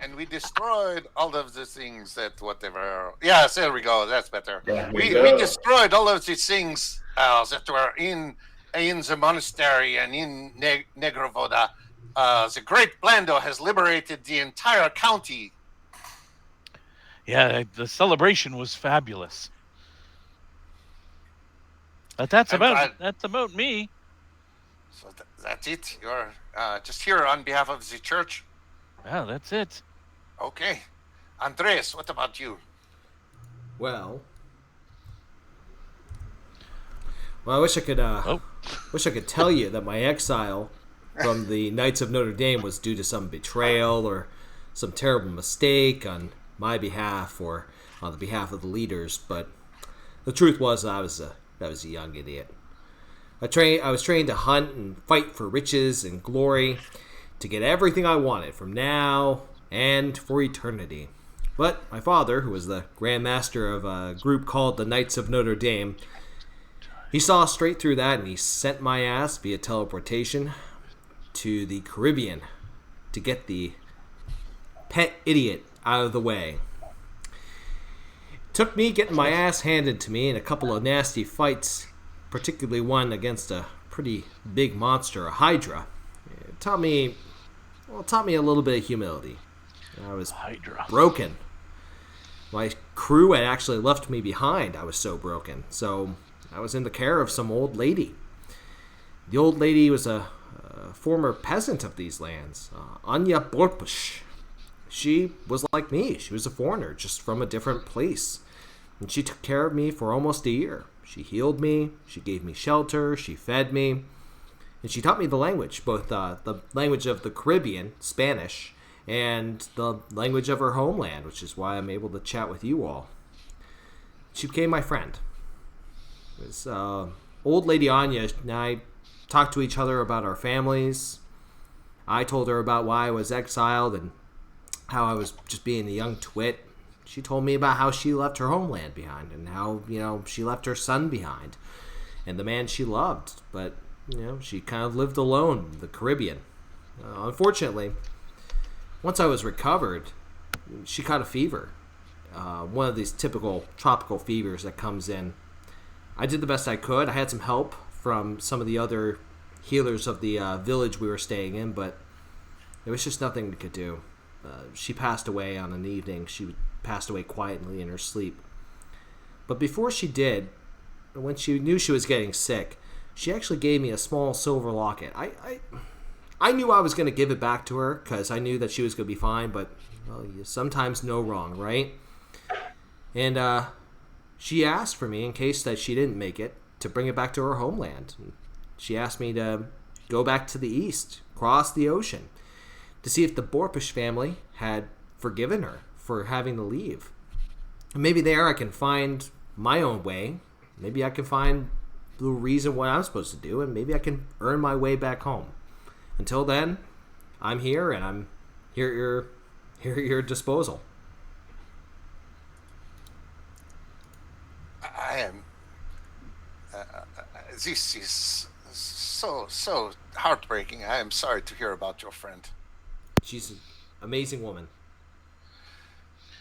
And we destroyed all of the things that whatever. Yes, there we go. That's better. We destroyed all of these things that were in the monastery and in Negru Voda. The great Blando has liberated the entire county. Yeah, the celebration was fabulous. But that's about me. So that's it. You're just here on behalf of the church. Well, that's it. Okay, Andreas, what about you? Well, I wish I could tell you that my exile from the Knights of Notre Dame was due to some betrayal or some terrible mistake on my behalf or on the behalf of the leaders, but the truth was I was a young idiot. I was trained to hunt and fight for riches and glory, to get everything I wanted from now and for eternity. But my father, who was the Grand Master of a group called the Knights of Notre Dame, he saw straight through that and he sent my ass via teleportation to the Caribbean to get the pet idiot out of the way. It took me getting my ass handed to me in a couple of nasty fights, particularly one against a pretty big monster, a hydra. It taught me a little bit of humility. I was broken. My crew had actually left me behind. I was so broken. So I was in the care of some old lady. The old lady was a former peasant of these lands, Anya Borpush. She was like me. She was a foreigner, just from a different place. And she took care of me for almost a year. She healed me, she gave me shelter, she fed me, and she taught me the language, both the language of the Caribbean, Spanish, and the language of her homeland, which is why I'm able to chat with you all. She became my friend. This old lady Anya and I talked to each other about our families. I told her about why I was exiled and how I was just being a young twit. She told me about how she left her homeland behind and how, she left her son behind and the man she loved. But, she kind of lived alone in the Caribbean. Unfortunately, once I was recovered, she caught a fever. One of these typical tropical fevers that comes in. I did the best I could. I had some help from some of the other healers of the village we were staying in, but there was just nothing we could do. She passed away on an evening. She passed away quietly in her sleep. But before she did, when she knew she was getting sick, she actually gave me a small silver locket. I knew I was going to give it back to her because I knew that she was going to be fine, but you sometimes know wrong, right? And she asked for me, in case that she didn't make it, to bring it back to her homeland. She asked me to go back to the east, cross the ocean, to see if the Borpush family had forgiven her for having to leave. And maybe there I can find my own way. Maybe I can find the reason what I'm supposed to do, and maybe I can earn my way back home. Until then, I'm here, and I'm here at your disposal. I am. This is so heartbreaking. I am sorry to hear about your friend. She's an amazing woman.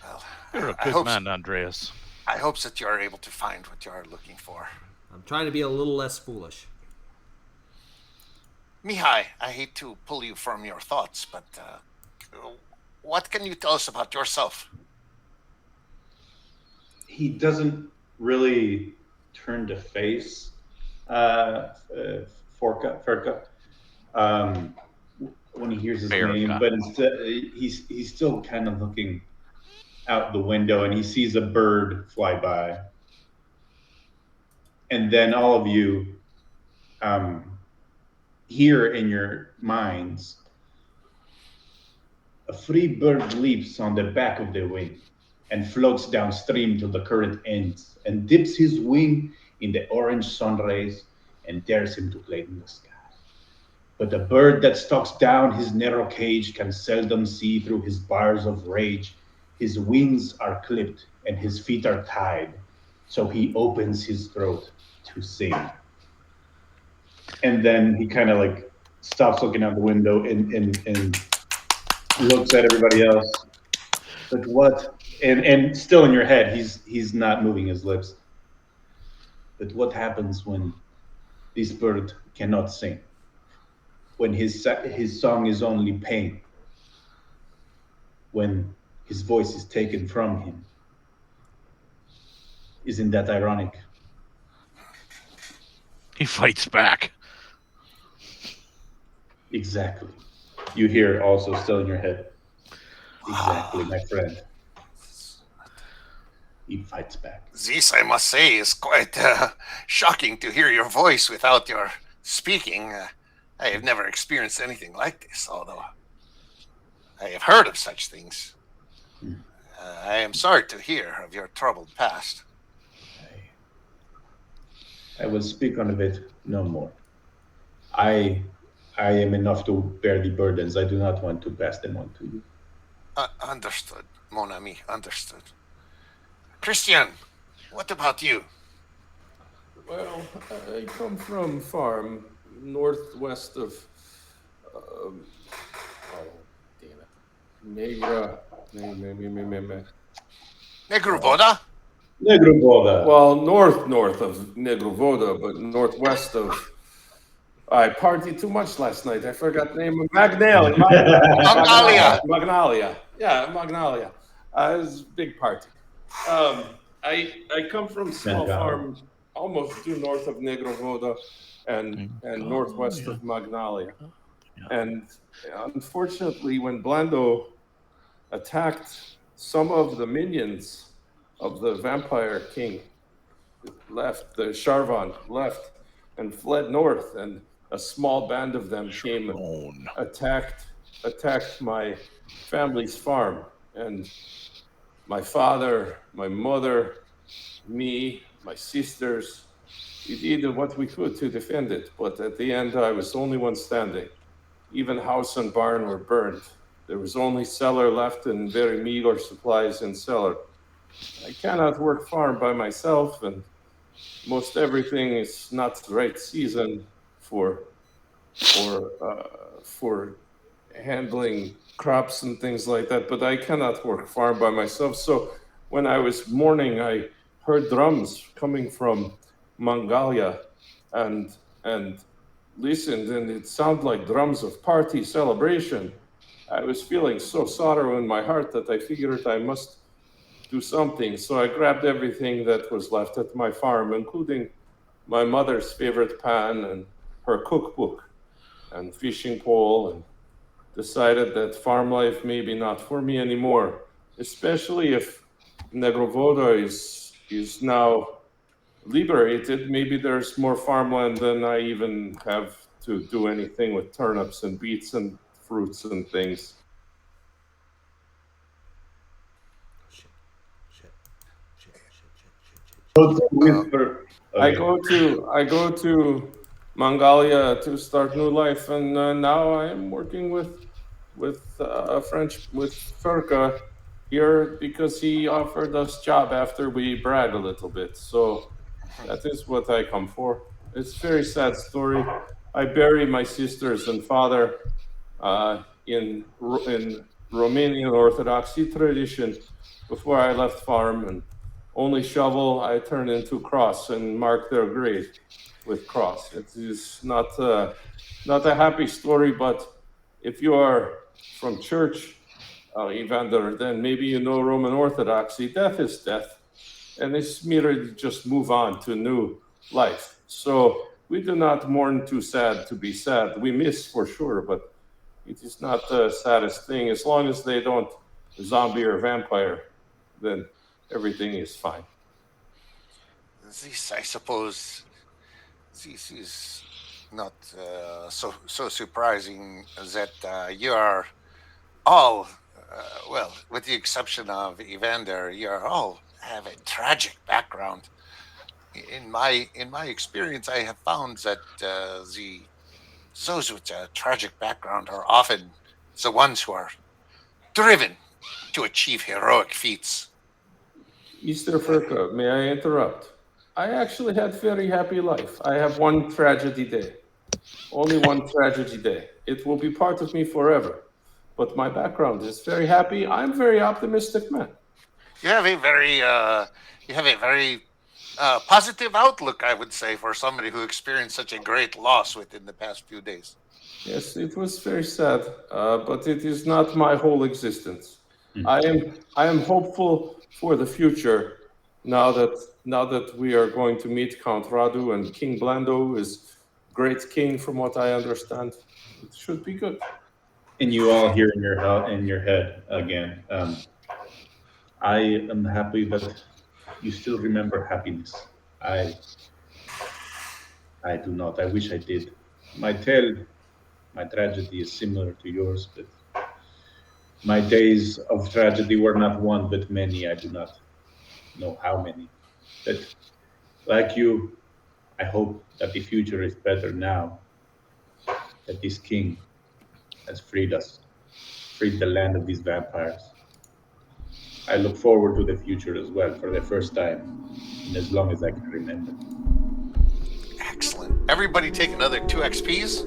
Well, you're a good man, Andreas. I hope that you are able to find what you are looking for. I'm trying to be a little less foolish. Mihai, I hate to pull you from your thoughts, but what can you tell us about yourself? He doesn't really turn to face Forka, when he hears his name, but instead he's still kind of looking out the window, and he sees a bird fly by. And then all of you hear in your minds, a free bird leaps on the back of the wing and floats downstream till the current ends and dips his wing in the orange sun rays and dares him to play in the sky. But the bird that stalks down his narrow cage can seldom see through his bars of rage. His wings are clipped and his feet are tied, so he opens his throat to sing. And then he kind of like stops looking out the window and looks at everybody else. But what? And still in your head, he's not moving his lips. But what happens when this bird cannot sing? When his song is only pain? When his voice is taken from him? Isn't that ironic? He fights back. Exactly. You hear it also still in your head. Exactly, my friend. He fights back. This, I must say, is quite shocking to hear your voice without your speaking. I have never experienced anything like this, although I have heard of such things. I am sorry to hear of your troubled past. I will speak on it no more. I am enough to bear the burdens. I do not want to pass them on to you. Understood, mon ami, understood. Christian, what about you? Well, I come from farm northwest of oh, damn it. Negru Voda? Negru Voda. Well, north of Negru Voda, but northwest of I partied too much last night. I forgot the name of Magnalia. Magnalia. Yeah, Magnalia. It was a big party. I come from a small farm almost due north of Negru Voda and northwest of Magnalia. And unfortunately, when Blando attacked some of the minions of the vampire king, the Charvon left and fled north, and a small band of them came and attacked my family's farm. And my father, my mother, me, my sisters, we did what we could to defend it. But at the end, I was the only one standing. Even house and barn were burned. There was only cellar left and very meager supplies in cellar. I cannot work farm by myself, and most everything is not the right season for handling crops and things like that. But I cannot work farm by myself. So when I was mourning, I heard drums coming from Mangalia, and listened, and it sounded like drums of party celebration. I was feeling so sorrow in my heart that I figured I must do something. So I grabbed everything that was left at my farm, including my mother's favorite pan and her cookbook and fishing pole, and decided that farm life may be not for me anymore, especially if Negru Voda is now liberated. Maybe there's more farmland than I even have to do anything with turnips and beets and fruits and things. I go to Mangalia to start new life, and now I am working with Furka here because he offered us job after we brag a little bit. So that is what I come for. It's a very sad story. I buried my sisters and father in Romanian Orthodoxy tradition before I left farm, and only shovel I turned into cross and mark their grave with cross. It is not a happy story, but if you are from church, Evander, then maybe you know Roman Orthodoxy. Death is death, and it's merely to just move on to new life. So we do not mourn too sad to be sad. We miss for sure, but it is not the saddest thing. As long as they don't zombie or vampire, then everything is fine. This, I suppose, this is not so surprising that you are all, well, with the exception of Evander, you are all have a tragic background. In my experience, I have found that those with a tragic background are often the ones who are driven to achieve heroic feats. Mr. Furka, may I interrupt? I actually had a very happy life. I have one tragedy day. Only one tragedy day. It will be part of me forever. But my background is very happy. I'm a very optimistic man. You have a very positive outlook, I would say, for somebody who experienced such a great loss within the past few days. Yes, it was very sad, but it is not my whole existence. I am hopeful for the future. Now that we are going to meet Count Radu, and King Blando is great king, from what I understand, it should be good. And you all hear in your head again. I am happy that you still remember happiness. I do not. I wish I did. My tragedy is similar to yours, but my days of tragedy were not one, but many. I do not know how many. But like you, I hope that the future is better now, that this king has freed us, freed the land of these vampires. I look forward to the future as well, for the first time in as long as I can remember. Excellent. Everybody take another 2 XPs.